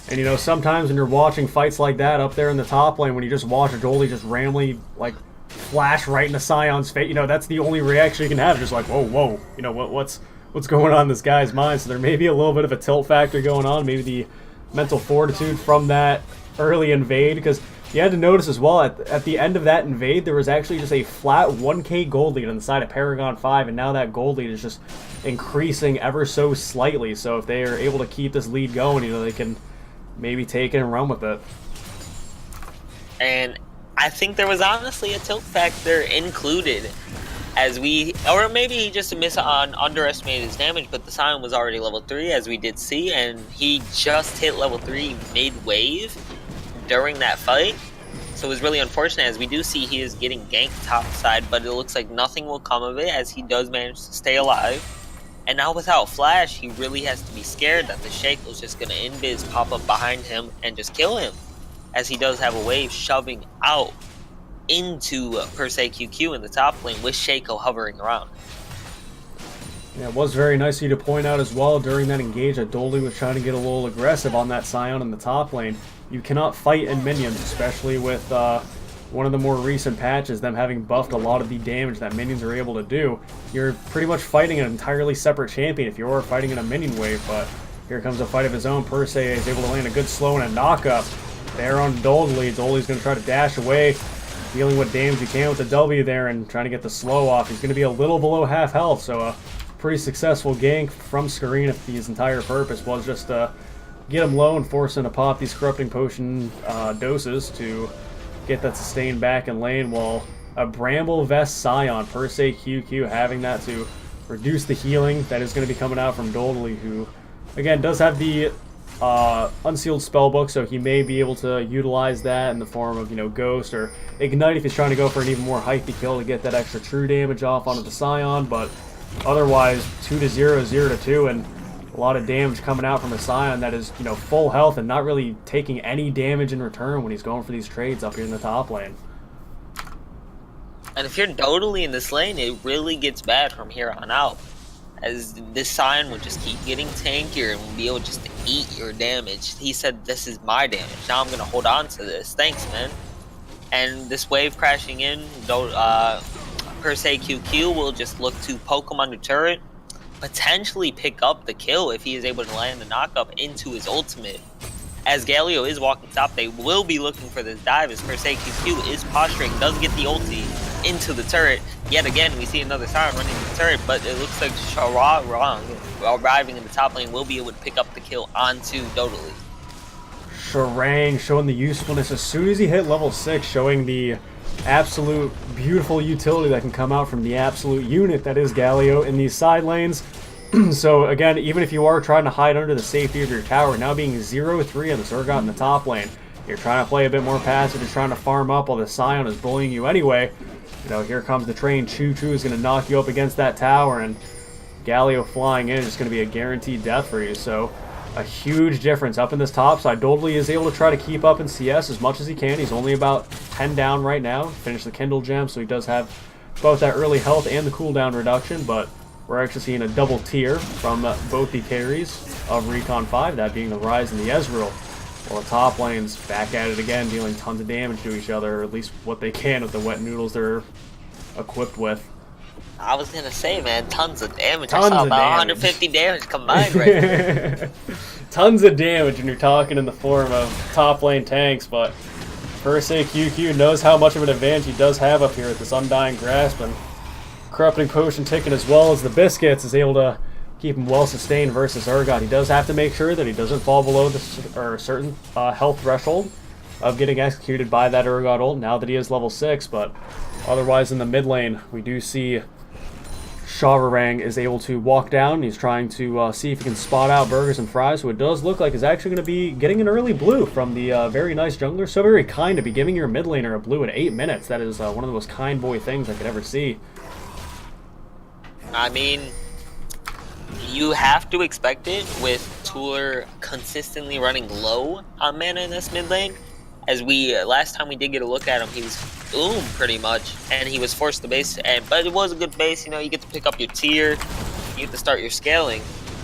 Speaker 1: And you know, sometimes when you're watching fights like that up there in the top lane, when you just watch a Doldley just randomly, like, flash right into Sion's face, you know, that's the only reaction you can have, just like, whoa, you know, what's going on in this guy's mind? So there may be a little bit of a tilt factor going on, maybe the mental fortitude from that early invade, because you had to notice as well, at the end of that invade, there was actually just a flat 1k gold lead on the side of Paragon 5, and now that gold lead is just increasing ever so slightly. So if they are able to keep this lead going, you know, they can maybe take it and run with it.
Speaker 2: And I think there was honestly a tilt factor included, as or maybe he just underestimated his damage, but the Sion was already level 3, as we did see, and he just hit level 3 mid-wave during that fight. So it was really unfortunate, as we do see he is getting ganked topside, but it looks like nothing will come of it, as he does manage to stay alive. And now without Flash, he really has to be scared that the Shaco is just going to invis pop up behind him and just kill him, as he does have a wave shoving out into per se QQ in the top lane with Shaco hovering around.
Speaker 1: Yeah, it was very nice of you to point out as well during that engage that Doldley was trying to get a little aggressive on that Sion in the top lane. You cannot fight in minions, especially with one of the more recent patches, them having buffed a lot of the damage that minions are able to do. You're pretty much fighting an entirely separate champion if you are fighting in a minion wave, but here comes a fight of his own. Per se is able to land a good slow and a knock-up there on Doldley. Doldley's going to try to dash away, dealing what damage he can with the W there and trying to get the slow off. He's going to be a little below half health, so a pretty successful gank from Skareen if his entire purpose was just to get him low and force him to pop these corrupting potion doses to get that sustain back in lane, while a Bramble Vest Sion, per se QQ, having that to reduce the healing that is going to be coming out from Doldley, who, again, does have the unsealed spellbook, so he may be able to utilize that in the form of, you know, Ghost or Ignite if he's trying to go for an even more hypey kill to get that extra true damage off onto the Sion, but otherwise 2-0, 0-2, and A lot of damage coming out from a Scion that is, you know, full health and not really taking any damage in return when he's going for these trades up here in the top lane.
Speaker 2: And if you're totally in this lane, it really gets bad from here on out. As this Scion would just keep getting tankier and will be able just to eat your damage. He said, this is my damage. Now I'm going to hold on to this. Thanks, man. And this wave crashing in, per se QQ will just look to poke him under turret. Potentially pick up the kill if he is able to land the knock-up into his ultimate. As Galio is walking top, they will be looking for this dive as per se QQ is posturing, does get the ulti into the turret. Yet again, we see another Siren running into the turret, but it looks like Paragon arriving in the top lane will be able to pick up the kill onto Dodali.
Speaker 1: Sharang showing the usefulness as soon as he hit level 6, showing the absolute beautiful utility that can come out from the absolute unit that is Galio in these side lanes. So again, even if you are trying to hide under the safety of your tower, now being 0-3 on the Zergot in the top lane, you're trying to play a bit more passive, you're trying to farm up while the Scion is bullying you anyway. You know, here comes the train. Choo Choo is going to knock you up against that tower, and Galio flying in is going to be a guaranteed death for you. So a huge difference up in this top side. Dodali is able to try to keep up in CS as much as he can. He's only about 10 down right now. Finished the Kindle gem, so he does have both that early health and the cooldown reduction, but we're actually seeing a double tier from both the carries of Recon 5, that being the Rise and the Ezreal. While the top lane's back at it again, dealing tons of damage to each other, or at least what they can with the wet noodles they're equipped with.
Speaker 2: I was gonna say, man, tons of damage.
Speaker 1: Tons
Speaker 2: I saw
Speaker 1: of
Speaker 2: about
Speaker 1: damage.
Speaker 2: 150 damage combined right there.
Speaker 1: Tons of damage when you're talking in the form of top lane tanks, but per se QQ knows how much of an advantage he does have up here with this Undying Grasp, and Corrupting Potion ticking as well as the Biscuits is able to keep him well sustained versus Urgot. He does have to make sure that he doesn't fall below the certain health threshold of getting executed by that Urgot ult now that he is level 6, but otherwise in the mid lane we do see Shavarang is able to walk down. He's trying to see if he can spot out Burgers and Fries, who it does look like is actually going to be getting an early blue from the very nice jungler. So very kind to be giving your mid laner a blue at 8 minutes. That is one of the most kind boy things I could ever see.
Speaker 2: I mean, you have to expect it with Tuller consistently running low on mana in this mid lane. As we last time we did get a look at him, he was boom pretty much, and he was forced to base. But it was a good base. You know, you get to pick up your tier, you get to start your scaling.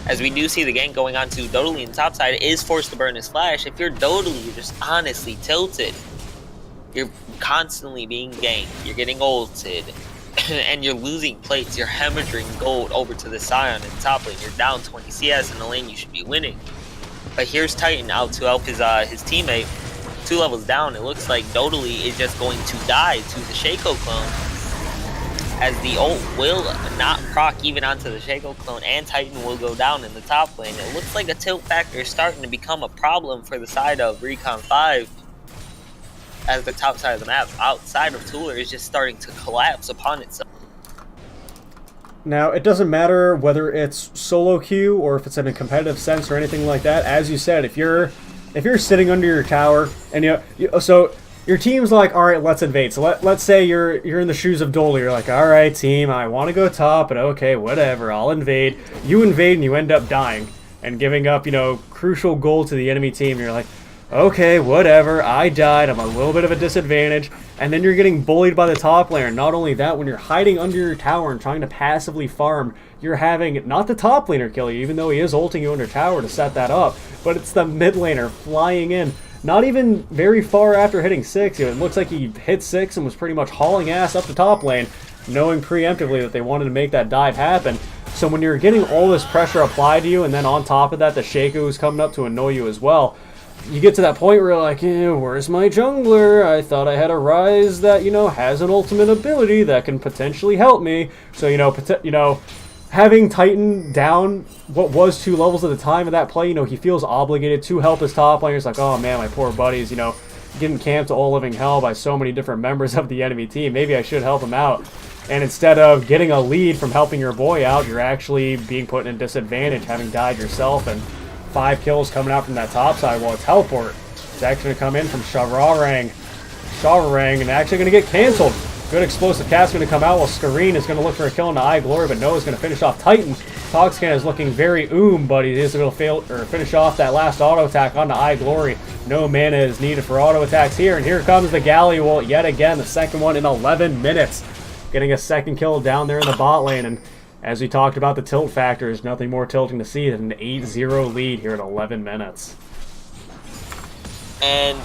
Speaker 2: As we do see the gank going on to Dodali in the top side, is forced to burn his flash. If you're Dodali, you're just honestly tilted. You're constantly being ganked. You're getting ulted. And you're losing plates, you're hemorrhaging gold over to the Scion in the top lane. You're down 20 CS in the lane you should be winning. But here's Titan out to help his teammate. 2 levels down, it looks like Dodali is just going to die to the Shaco clone. As the ult will not proc even onto the Shaco clone, and Titan will go down in the top lane. It looks like a tilt factor is starting to become a problem for the side of Recon 5. As the top side of the map, outside of Tuller, is just starting to collapse upon itself.
Speaker 1: Now, it doesn't matter whether it's solo queue or if it's in a competitive sense or anything like that. As you said, if you're sitting under your tower and so your team's like, all right, let's invade. So let's say you're in the shoes of Dodali. You're like, all right, team, I want to go top, but okay, whatever, I'll invade. You invade and you end up dying and giving up, crucial gold to the enemy team. You're like, okay, whatever, I died, I'm a little bit of a disadvantage, and then you're getting bullied by the top laner. Not only that, when you're hiding under your tower and trying to passively farm, you're having not the top laner kill you, even though he is ulting you under tower to set that up, but it's the mid laner flying in, not even very far after hitting 6. It looks like he hit 6 and was pretty much hauling ass up the top lane, knowing preemptively that they wanted to make that dive happen. So when you're getting all this pressure applied to you, and then on top of that, the Shaco is coming up to annoy you as well, you get to that point where you're like, where's my jungler? I thought I had a Rise that, has an ultimate ability that can potentially help me. So, having Titan down what was 2 levels at the time of that play, he feels obligated to help his top laner. It's like, oh man, my poor buddies, getting camped to all living hell by so many different members of the enemy team. Maybe I should help him out. And instead of getting a lead from helping your boy out, you're actually being put in a disadvantage, having died yourself, and 5 kills coming out from that top side, while a teleport is actually going to come in from Shavarang, and actually going to get canceled. Good explosive cast going to come out while Skareen is going to look for a kill into Eye Glory, but Noah's going to finish off Titan. Togscan is looking very but he is going to finish off that last auto attack onto Eye Glory. No mana is needed for auto attacks here, and here comes the Galliwalt yet again, the second one in 11 minutes. Getting a second kill down there in the bot lane, and as we talked about the tilt factor, there's nothing more tilting to see than an 8-0 lead here at 11 minutes.
Speaker 2: And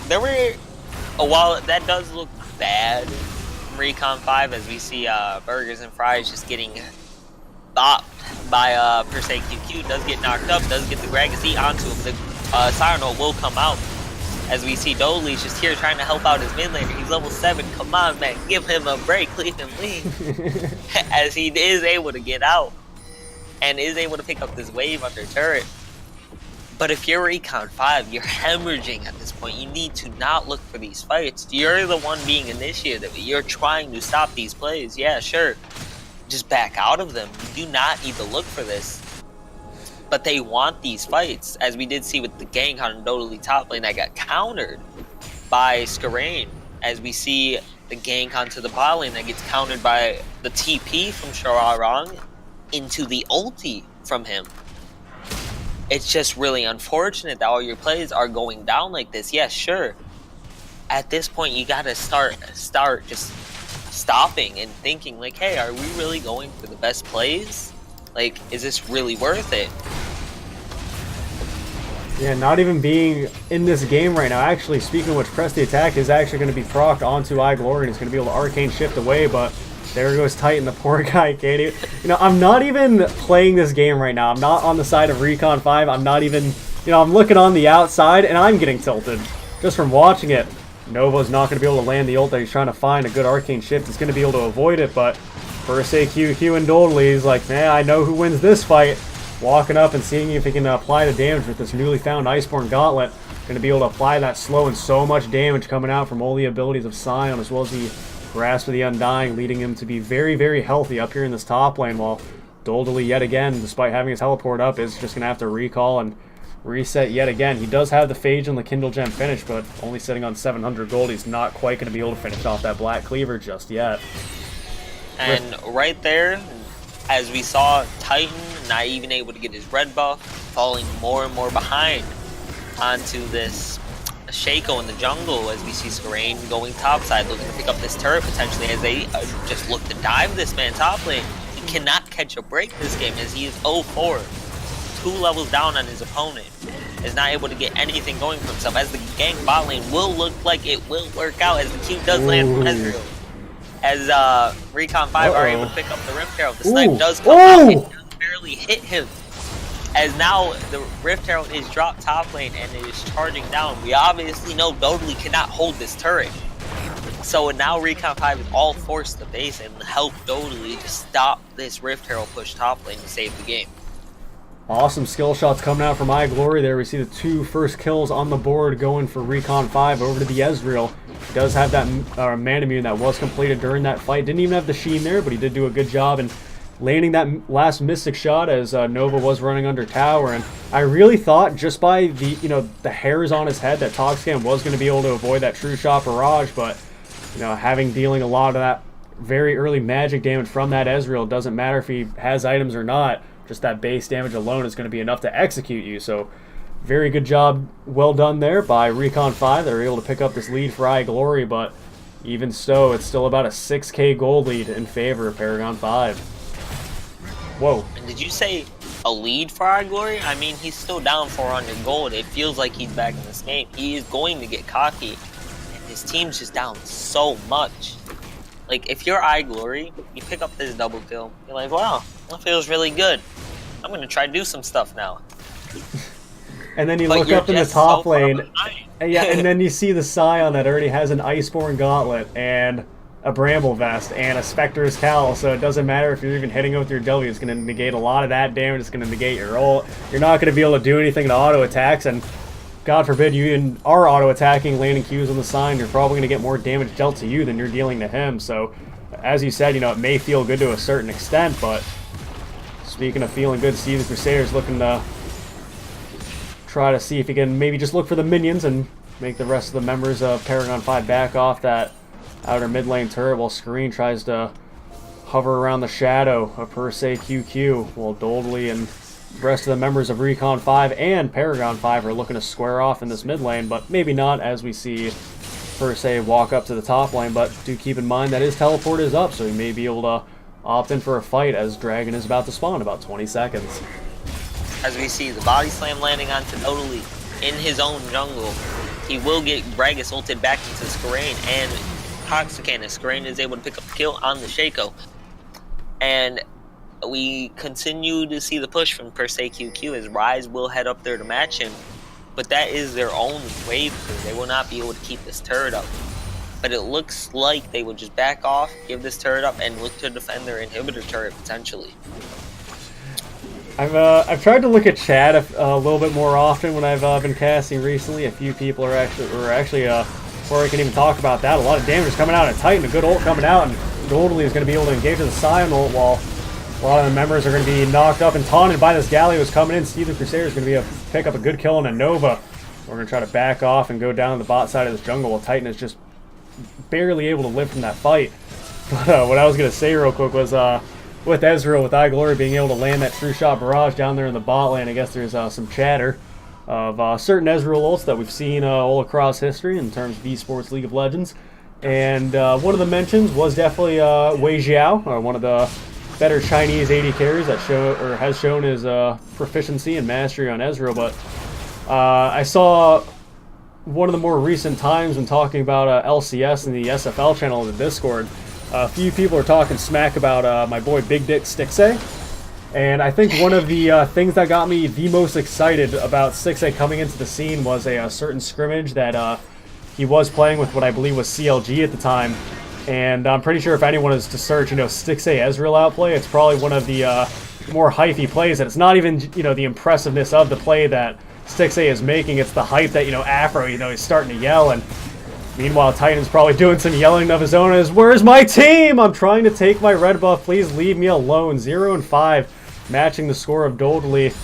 Speaker 2: there were, while that does look bad from Recon 5, as we see Burgers and Fries just getting bopped by per se QQ, does get knocked up, does get the Gragasy onto him. The Cyrano will come out, as we see Dolly's just here trying to help out his mid laner. He's level 7. Come on, man, give him a break, leave him leave. As he is able to get out and is able to pick up this wave under turret. But if you're Recon 5, you're hemorrhaging at this point. You need to not look for these fights. You're the one being initiated. You're trying to stop these plays. Yeah, sure. Just back out of them. You do not need to look for this. But they want these fights, as we did see with the gank on Dodally top lane that got countered by Skarain. As we see the gank onto the bot lane that gets countered by the TP from Shararong into the ulti from him. It's just really unfortunate that all your plays are going down like this. Yes, sure. At this point, you gotta start just stopping and thinking like, hey, are we really going for the best plays? Like, is this really worth it?
Speaker 1: Yeah, not even being in this game right now. Actually, speaking of which, press the attack is actually going to be procced onto Eye Glory, and he's going to be able to arcane shift away, but there goes Titan, the poor guy can't even... You know, I'm not even playing this game right now. I'm not on the side of Recon 5. I'm not even... You know, I'm looking on the outside, and I'm getting tilted just from watching it. Nova's not going to be able to land the ult that he's trying to find. A good arcane shift is going to be able to avoid it, but for say QQ and Dodally, he's like, man, I know who wins this fight. Walking up and seeing if he can apply the damage with this newly found Iceborne Gauntlet. Going to be able to apply that slow and so much damage coming out from all the abilities of Sion, as well as the Grasp of the Undying, leading him to be very, very healthy up here in this top lane, while Dodally, yet again, despite having his teleport up, is just going to have to recall and reset yet again. He does have the Phage and the Kindle Gem finish, but only sitting on 700 gold. He's not quite going to be able to finish off that Black Cleaver just yet.
Speaker 2: And right there, as we saw Titan not even able to get his red buff, falling more and more behind onto this Shaco in the jungle, as we see Skarain going topside, looking to pick up this turret potentially, as they just look to dive this man top lane. He cannot catch a break this game, as he is 0-4. 2 levels down on his opponent. Is not able to get anything going for himself, as the gank bot lane will look like it will work out, as the Q does land from Ezreal. As Recon 5 are able to pick up the Rift Herald. The snipe does come out and does barely hit him. As now the Rift Herald is dropped top lane and it is charging down. We obviously know Dodally cannot hold this turret. So now Recon 5 is all forced to base and help Dodally to stop this Rift Herald push top lane to save the game.
Speaker 1: Awesome skill shots coming out from Eye Glory there. We see the 2 first kills on the board going for Recon 5 over to the Ezreal. He does have that Manamune that was completed during that fight. Didn't even have the Sheen there, but he did do a good job in landing that last Mystic shot, as Nova was running under tower. And I really thought, just by the the hairs on his head, that Togscan was going to be able to avoid that True Shot barrage, but dealing a lot of that very early magic damage from that Ezreal, doesn't matter if he has items or not. Just that base damage alone is going to be enough to execute you. So very good job, well done there by Recon 5. They were able to pick up this lead for Eye Glory, but even so, it's still about a 6k gold lead in favor of Paragon 5. Whoa.
Speaker 2: And did you say a lead for Eye Glory? I mean, he's still down 400 gold. It feels like he's back in this game. He is going to get cocky, and his team's just down so much. Like, if you're Eye Glory, you pick up this double kill, you're like, wow, that feels really good. I'm going to try to do some stuff now.
Speaker 1: And then you look up in the top lane, and then you see the Scion that already has an Iceborne Gauntlet and a Bramble Vest and a Spectre's Cowl, so it doesn't matter if you're even hitting with your W. It's going to negate a lot of that damage. It's going to negate your ult. You're not going to be able to do anything to auto attacks, and God forbid you even are auto attacking, landing Qs on the Scion. You're probably going to get more damage dealt to you than you're dealing to him. So, as you said, it may feel good to a certain extent, but speaking of feeling good, Steve the Crusader's looking to try to see if he can maybe just look for the minions and make the rest of the members of Paragon 5 back off that outer mid lane turret while Screen tries to hover around the shadow of Per Se QQ, while Doldley and the rest of the members of Recon 5 and Paragon 5 are looking to square off in this mid lane, but maybe not as we see Per Se walk up to the top lane. But do keep in mind that his teleport is up, so he may be able to opt in for a fight as Dragon is about to spawn in about 20 seconds.
Speaker 2: As we see the body slam landing onto Doldley in his own jungle, he will get Bragus ulted back into Skarain and Toxican, as Skarain is able to pick up a kill on the Shaco. And we continue to see the push from Per Se QQ as Rise will head up there to match him, but that is their own wave crew. They will not be able to keep this turret up. But it looks like they will just back off, give this turret up, and look to defend their inhibitor turret potentially.
Speaker 1: I've tried to look at chat a little bit more often when I've been casting recently. A few people are actually before I can even talk about that, a lot of damage is coming out of Titan, a good ult coming out, and Doldley is going to be able to engage with the Scion ult while a lot of the members are going to be knocked up and taunted by this Galio's coming in. Steve the Crusader is going to be pick up a good kill on a Nova. We're going to try to back off and go down the bot side of this jungle while Titan is just barely able to live from that fight. But what I was going to say real quick was with Ezreal, with iGlory being able to land that true shot barrage down there in the bot lane, I guess there's some chatter of certain Ezreal ults that we've seen all across history in terms of esports League of Legends. And one of the mentions was definitely Wei Xiao, one of the better Chinese AD carries that has shown his proficiency and mastery on Ezreal. But I saw one of the more recent times when talking about LCS in the SFL channel in the Discord, a few people are talking smack about my boy Big Dick Stixxay. And I think one of the things that got me the most excited about Stixxay coming into the scene was a certain scrimmage that he was playing with what I believe was CLG at the time. And I'm pretty sure if anyone is to search, Stixxay Ezreal outplay, it's probably one of the more hypey plays. And it's not even, the impressiveness of the play that Stixxay is making. It's the hype that, Afro, he's starting to yell. And meanwhile, Titan's probably doing some yelling of his own as, "Where's my team? I'm trying to take my red buff. Please leave me alone." 0-5, matching the score of Doldley.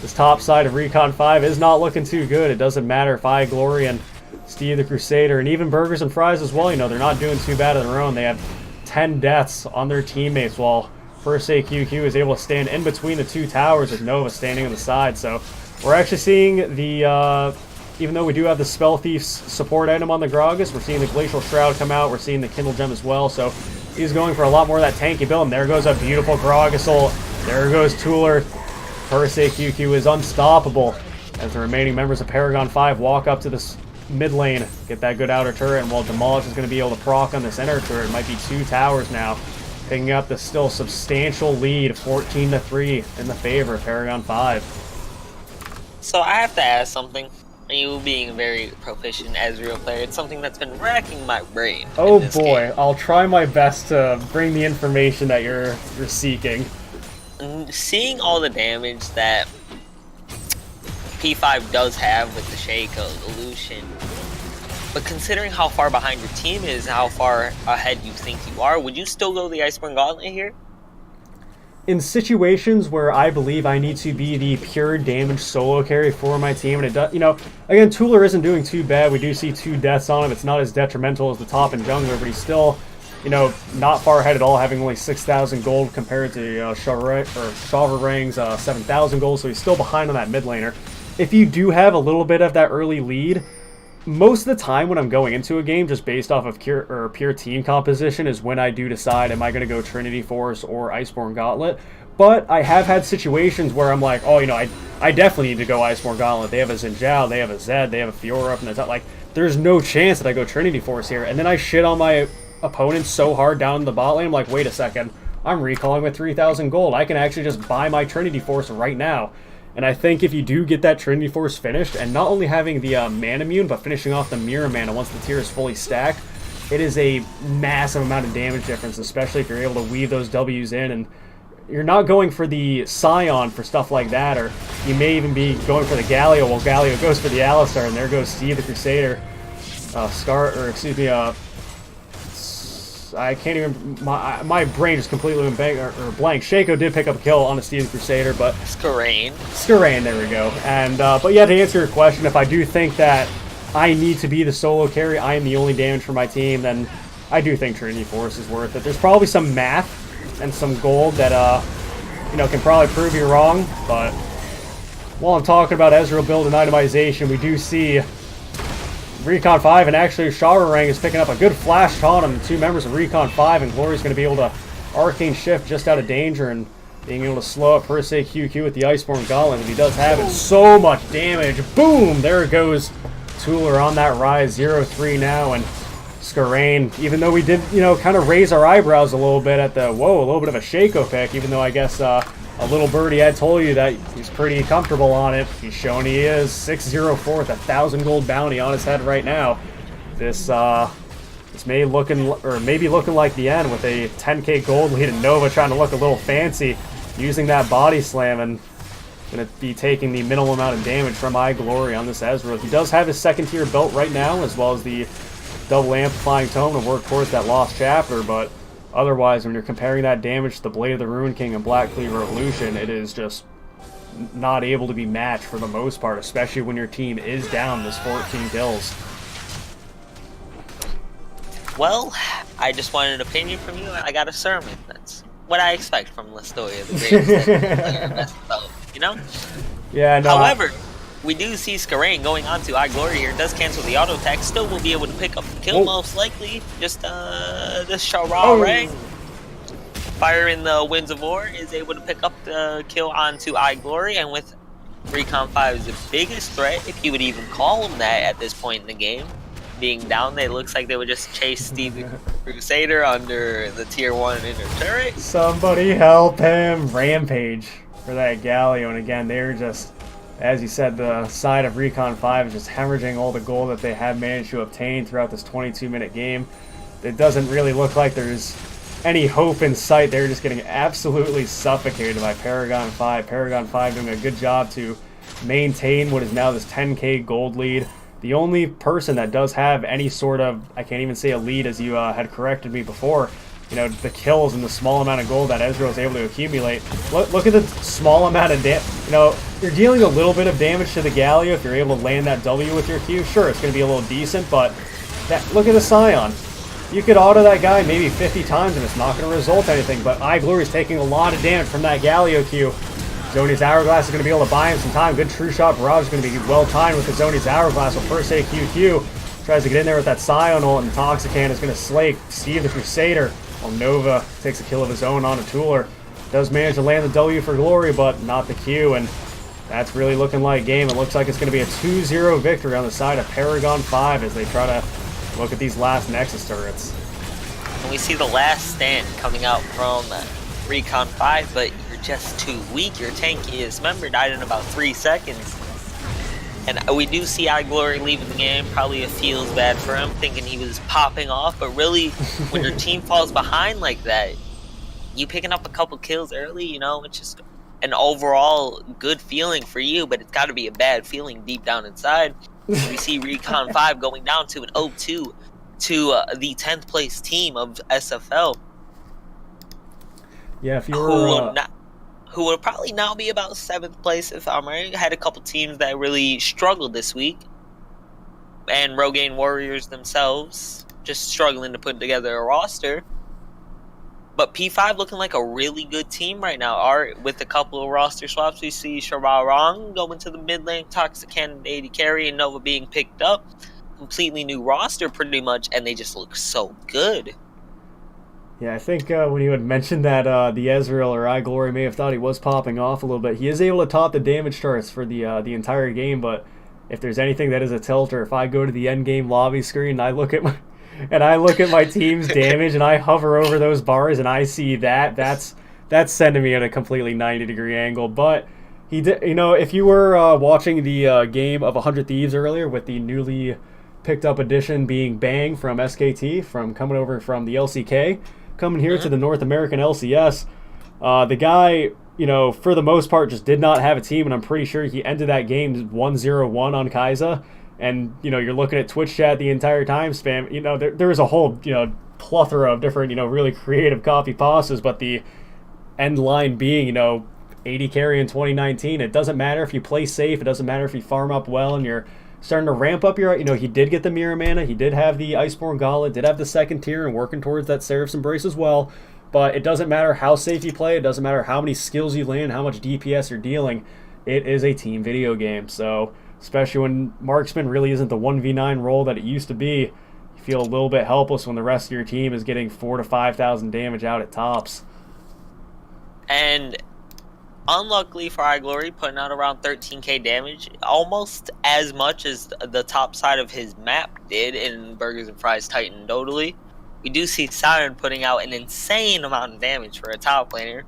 Speaker 1: This top side of Recon 5 is not looking too good. It doesn't matter if iGlory and Steve the Crusader and even Burgers and Fries as well, they're not doing too bad on their own. They have 10 deaths on their teammates while Per Se QQ is able to stand in between the two towers with Nova standing on the side. So we're actually seeing the even though we do have the Spell Thief's support item on the Gragas, we're seeing the Glacial Shroud come out, we're seeing the Kindle Gem as well, so he's going for a lot more of that tanky build, and there goes a beautiful Gragas ult. There goes Tuller. Per Se QQ is unstoppable as the remaining members of Paragon 5 walk up to this mid lane, get that good outer turret, and while Demolish is going to be able to proc on this inner turret, it might be 2 towers now, picking up the still substantial lead, 14-3 in the favor of Paragon 5.
Speaker 2: So I have to ask something. You being a very proficient Ezreal player, it's something that's been racking my brain.
Speaker 1: Oh boy, I'll try my best to bring the information that you're seeking.
Speaker 2: Seeing all the damage that P5 does have with the Shaco, the Lucian, but considering how far behind your team is, how far ahead you think you are, would you still go the Iceborne Gauntlet here?
Speaker 1: In situations where I believe I need to be the pure damage solo carry for my team, and it does, again, Tuller isn't doing too bad. We do see 2 deaths on him. It's not as detrimental as the top and jungler, but he's still, not far ahead at all, having only 6,000 gold compared to Shavarang's 7,000 gold, so he's still behind on that mid laner. If you do have a little bit of that early lead, most of the time when I'm going into a game, just based off of pure team composition, is when I do decide, am I going to go Trinity Force or Iceborne Gauntlet? But I have had situations where I'm like, oh, I definitely need to go Iceborne Gauntlet. They have a Xinjiao, they have a Zed, they have a Fiora up in the top. Like, there's no chance that I go Trinity Force here. And then I shit on my opponent so hard down in the bot lane, I'm like, wait a second, I'm recalling with 3,000 gold. I can actually just buy my Trinity Force right now. And I think if you do get that Trinity Force finished, and not only having the mana immune, but finishing off the mirror mana once the tier is fully stacked, it is a massive amount of damage difference, especially if you're able to weave those W's in, and you're not going for the Scion for stuff like that, or you may even be going for the Galio, while Galio goes for the Alistar, and there goes Steve the Crusader. I can't even, my brain just completely went blank. Shaco did pick up a kill on a Steve the Crusader, but Skarain, there we go. And but yeah, to answer your question, if I do think that I need to be the solo carry, I am the only damage for my team, then I do think Trinity Force is worth it. There's probably some math and some gold that, can probably prove you wrong, but while I'm talking about Ezreal build and itemization, we do see Recon 5, and actually Shawarang is picking up a good flash taunt on the two members of Recon 5, and Glory's going to be able to Arcane Shift just out of danger and being able to slow up per se QQ with the Iceborne Gauntlet. And he does have it. So much damage. Boom! There it goes. Tueler on that rise. 0-3 now, and Skarain, even though we did, kind of raise our eyebrows a little bit at the, a little bit of a Shaco pick, even though I guess a little birdie had told you that he's pretty comfortable on it. He's shown he is. 6-0-4 with 1,000 gold bounty on his head right now. This may be looking like the end with a 10k gold lead and Nova trying to look a little fancy using that body slam and going to be taking the minimal amount of damage from iGlory on this Ezreal. He does have his second tier belt right now, as well as the double amplifying tome to work towards that lost chapter, but otherwise, when you're comparing that damage to the Blade of the Ruined King and Black Cleaver Revolution, it is just not able to be matched for the most part, especially when your team is down this 14 kills.
Speaker 2: Well, I just wanted an opinion from you, and I got a sermon. That's what I expect from the story of the greatest player best belt,
Speaker 1: Yeah, no.
Speaker 2: However, we do see Skarain going on to iGlory here. Does cancel the auto attack. Still will be able to pick up the kill most likely. Just this Shawarang Fire in the Winds of War is able to pick up the kill onto iGlory, and with Recon 5 is the biggest threat, if you would even call him that at this point in the game. Being down, it looks like they would just chase Steve the Crusader under the tier 1 inner turret.
Speaker 1: Somebody help him! Rampage for that Galio, and again, they're just, as you said, the side of Recon 5 is just hemorrhaging all the gold that they have managed to obtain throughout this 22-minute game. It doesn't really look like there's any hope in sight. They're just getting absolutely suffocated by Paragon 5. Paragon 5 doing a good job to maintain what is now this 10k gold lead. The only person that does have any sort of, I can't even say a lead, as you had corrected me before, the kills and the small amount of gold that Ezreal is able to accumulate. Look at the small amount of damage. You're dealing a little bit of damage to the Galio if you're able to land that W with your Q. Sure, it's going to be a little decent, but look at the Scion. You could auto that guy maybe 50 times and it's not going to result in anything, but iGlory is taking a lot of damage from that Galio Q. Zony's Hourglass is going to be able to buy him some time. Good True Shot Barrage is going to be well-timed with the Zony's Hourglass. So per se QQ tries to get in there with that Scion ult, and Toxicant is going to slay Steve the Crusader. While Nova takes a kill of his own on a Tueler. Does manage to land the W for Glory, but not the Q, and that's really looking like game. It looks like it's going to be a 2-0 victory on the side of Paragon 5 as they try to look at these last Nexus turrets.
Speaker 2: And we see the last stand coming out from Recon 5, but you're just too weak. Your tank is, remember, died in about 3 seconds. And we do see iGlory leaving the game. Probably it feels bad for him, thinking he was popping off. But really, when your team falls behind like that, you picking up a couple kills early, it's just an overall good feeling for you. But it's got to be a bad feeling deep down inside. We see Recon 5 going down to an 0-2 to the 10th place team of SFL.
Speaker 1: Yeah, if you were...
Speaker 2: who will probably now be about 7th place, if I'm right. Had a couple teams that really struggled this week. And Rogaine Warriors themselves just struggling to put together a roster. But P5 looking like a really good team right now. With a couple of roster swaps, we see Shawarang going to the mid lane, Toxicant AD carry, and Nova being picked up. Completely new roster pretty much, and they just look so good.
Speaker 1: Yeah, I think when you had mentioned that the Ezreal or iGlory may have thought he was popping off a little bit, he is able to top the damage charts for the entire game, but if there's anything that is a tilter, if I go to the end game lobby screen and I look at my team's damage and I hover over those bars and I see that's sending me at a completely 90-degree angle. But he did, if you were watching the game of 100 Thieves earlier with the newly picked up edition being Bang from SKT, from coming over from the LCK, coming here to the North American LCS, the guy, for the most part just did not have a team, and I'm pretty sure he ended that game 1-0-1 on Kai'Sa. And, you're looking at Twitch chat the entire time spam. There was a whole, plethora of different, really creative copy pastas, but the end line being, 80 carry in 2019. It doesn't matter if you play safe. It doesn't matter if you farm up well and you're starting to ramp up your, he did get the Mirror Mana, he did have the Iceborne Gauntlet, did have the second tier, and working towards that Seraph's Embrace as well. But it doesn't matter how safe you play, it doesn't matter how many skills you land, how much DPS you're dealing, it is a team video game. So, especially when Marksman really isn't the 1v9 role that it used to be, you feel a little bit helpless when the rest of your team is getting 4,000 to 5,000 damage out at tops.
Speaker 2: And unluckily for iGlory, putting out around 13k damage, almost as much as the top side of his map did in Burgers and Fries Titan Dodally. We do see Siren putting out an insane amount of damage for a top laner,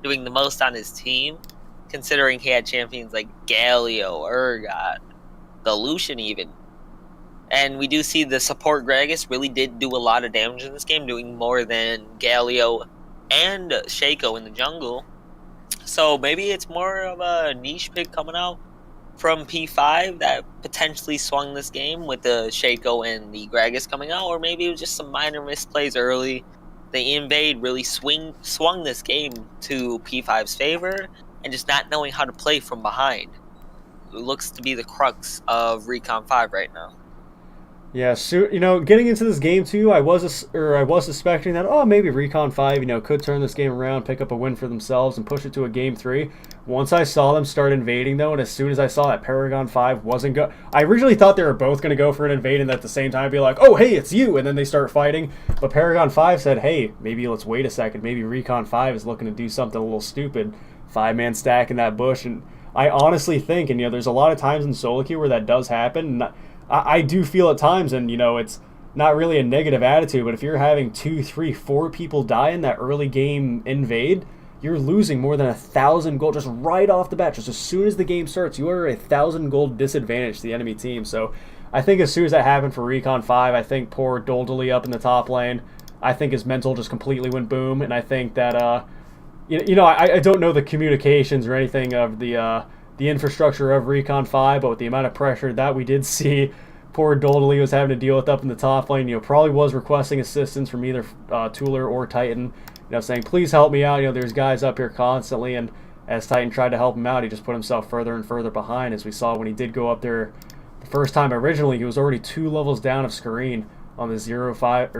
Speaker 2: doing the most on his team, considering he had champions like Galio, Urgot, the Lucian even. And we do see the support Gragas really did do a lot of damage in this game, doing more than Galio and Shaco in the jungle. So maybe it's more of a niche pick coming out from P5 that potentially swung this game with the Shaco and the Gragas coming out, or maybe it was just some minor misplays early. The invade really swung this game to P5's favor, and just not knowing how to play from behind. It looks to be the crux of Recon 5 right now.
Speaker 1: Yeah, so, getting into this game too, I was suspecting that, maybe Recon 5, could turn this game around, pick up a win for themselves, and push it to a game 3. Once I saw them start invading, though, and as soon as I saw that Paragon 5 wasn't go, I originally thought they were both going to go for an invade, and at the same time be like, oh, hey, it's you, and then they start fighting. But Paragon 5 said, hey, maybe let's wait a second. Maybe Recon 5 is looking to do something a little stupid. 5-man stack in that bush, and I honestly think, and there's a lot of times in solo queue where that does happen, and I do feel at times, and it's not really a negative attitude, but if you're having 2, 3, 4 people die in that early game invade, you're losing more than 1,000 gold just right off the bat. Just as soon as the game starts, you are 1,000 gold disadvantage to the enemy team. So I think as soon as that happened for Recon 5, I think poor Doldally up in the top lane, I think his mental just completely went boom, and I think that I don't know the communications or anything of the infrastructure of Recon 5, but with the amount of pressure that we did see poor Doldally was having to deal with up in the top lane, probably was requesting assistance from either Tooler or Titan, saying, please help me out, there's guys up here constantly, and as Titan tried to help him out, he just put himself further and further behind, as we saw when he did go up there the first time originally, he was already 2 levels down of Screen on the 0-5,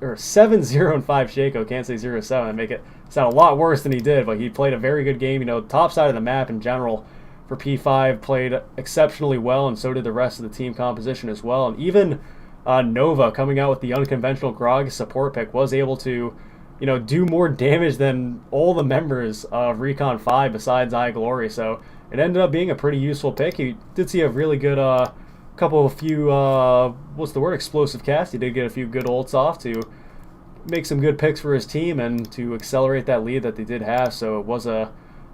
Speaker 1: or 7-0 and 5 Shaco, can't say 0-7, make it sound a lot worse than he did, but he played a very good game. Top side of the map in general for P5 played exceptionally well, and so did the rest of the team composition as well. And even Nova, coming out with the unconventional Grog support pick, was able to, do more damage than all the members of Recon 5 besides iGlory. So it ended up being a pretty useful pick. He did see a really good explosive cast. He did get a few good ults off to make some good picks for his team and to accelerate that lead that they did have. So it was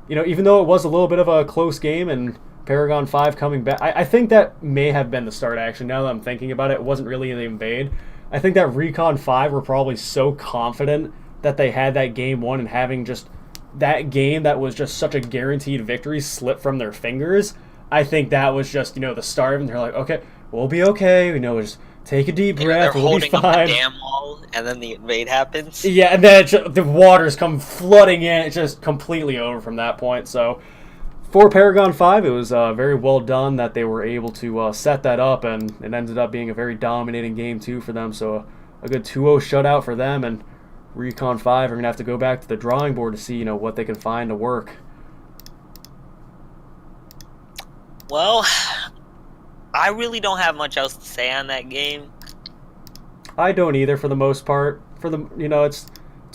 Speaker 1: even though it was a little bit of a close game and Paragon 5 coming back, I think that may have been the start action. Now that I'm thinking about it, it wasn't really the invade. I think that Recon 5 were probably so confident that they had that game 1, and having just that game that was just such a guaranteed victory slip from their fingers, I think that was just, the start of it. And they're like, okay, we'll be okay, just take a deep breath, we'll be fine. They're holding up the
Speaker 2: dam wall, and then the invade happens.
Speaker 1: Yeah, and then the waters come flooding in. It's just completely over from that point. So for Paragon 5, it was very well done that they were able to set that up, and it ended up being a very dominating game too for them. So a good 2-0 shutout for them, and Recon 5 are going to have to go back to the drawing board to see what they can find to work.
Speaker 2: Well, I really don't have much else to say on that game.
Speaker 1: I don't either, for the most part. It's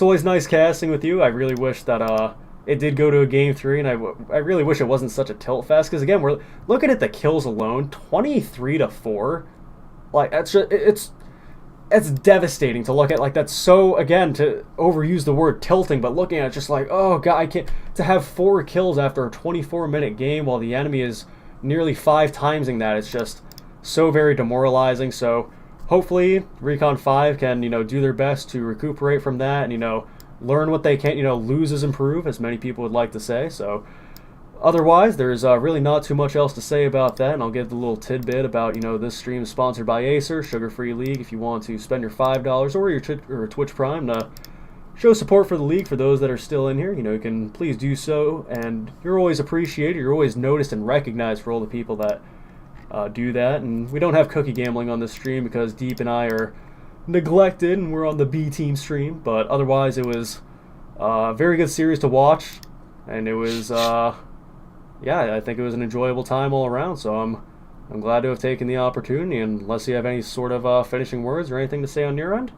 Speaker 1: always nice casting with you. I really wish that it did go to a game 3, and I really wish it wasn't such a tilt fest. Because again, we're looking at the kills alone, 23-4. Like it's devastating to look at. Like, that's so, again, to overuse the word tilting, but looking at it just like, oh god, I can't, to have 4 kills after a 24-minute game while the enemy is nearly 5 timesing that, it's just so very demoralizing. So hopefully Recon 5 can, do their best to recuperate from that and, learn what they can, lose is improve, as many people would like to say. So otherwise, there's really not too much else to say about that, and I'll give the little tidbit about, this stream is sponsored by Acer, Sugar-Free League. If you want to spend your $5 or your Twitch Prime to show support for the league for those that are still in here, you can please do so, and you're always appreciated, you're always noticed and recognized for all the people that do that. And we don't have cookie gambling on this stream because Deep and I are neglected and we're on the B team stream. But otherwise, it was a very good series to watch, and it was yeah, I think it was an enjoyable time all around. So I'm glad to have taken the opportunity. And unless you have any sort of finishing words or anything to say on your end.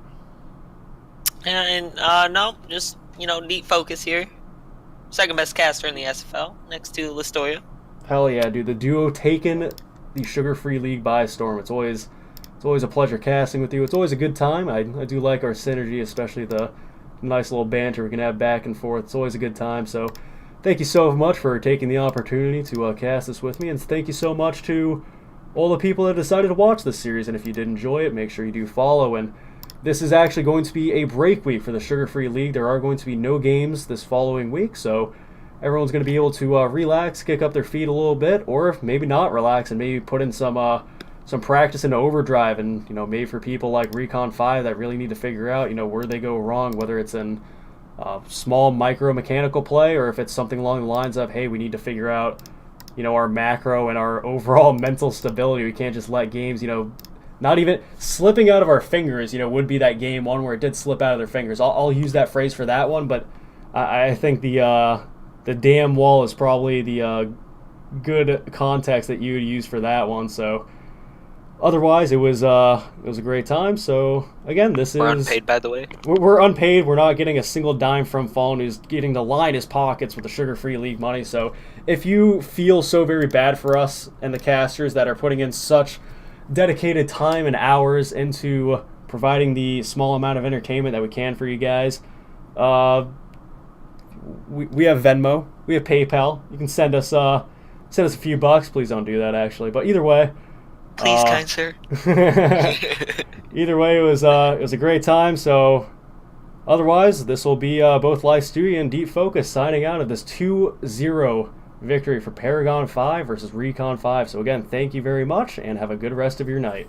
Speaker 2: Yeah, and no, just neat focus here. Second best caster in the SFL, next to Listoria.
Speaker 1: Hell yeah, dude! The duo taking the Sugar-Free League by storm. It's always a pleasure casting with you. It's always a good time. I do like our synergy, especially the nice little banter we can have back and forth. It's always a good time. So thank you so much for taking the opportunity to cast this with me, and thank you so much to all the people that decided to watch this series. And if you did enjoy it, make sure you do follow. And this is actually going to be a break week for the Sugar-Free League. There are going to be no games this following week, so everyone's going to be able to relax, kick up their feet a little bit, or maybe not relax and maybe put in some practice into overdrive. And maybe for people like Recon 5 that really need to figure out where they go wrong, whether it's in small micro mechanical play or if it's something along the lines of, hey, we need to figure out our macro and our overall mental stability. We can't just let games not even slipping out of our fingers, would be that game one where it did slip out of their fingers. I'll use that phrase for that one, but I think the damn wall is probably the good context that you would use for that one. So otherwise, it was a great time. So again,
Speaker 2: We're unpaid, by the way.
Speaker 1: We're unpaid. We're not getting a single dime from Fallen, who's getting to line his pockets with the Sugar-Free League money. So if you feel so very bad for us and the casters that are putting in such dedicated time and hours into providing the small amount of entertainment that we can for you guys, we have Venmo, we have PayPal. You can send us a few bucks. Please don't do that, actually. But either way,
Speaker 2: please, kind sir.
Speaker 1: Either way, it was a great time. So otherwise, this will be both Live Studio and Deep Focus signing out of this 2-0 victory for Paragon 5 versus Recon 5. So again, thank you very much, and have a good rest of your night.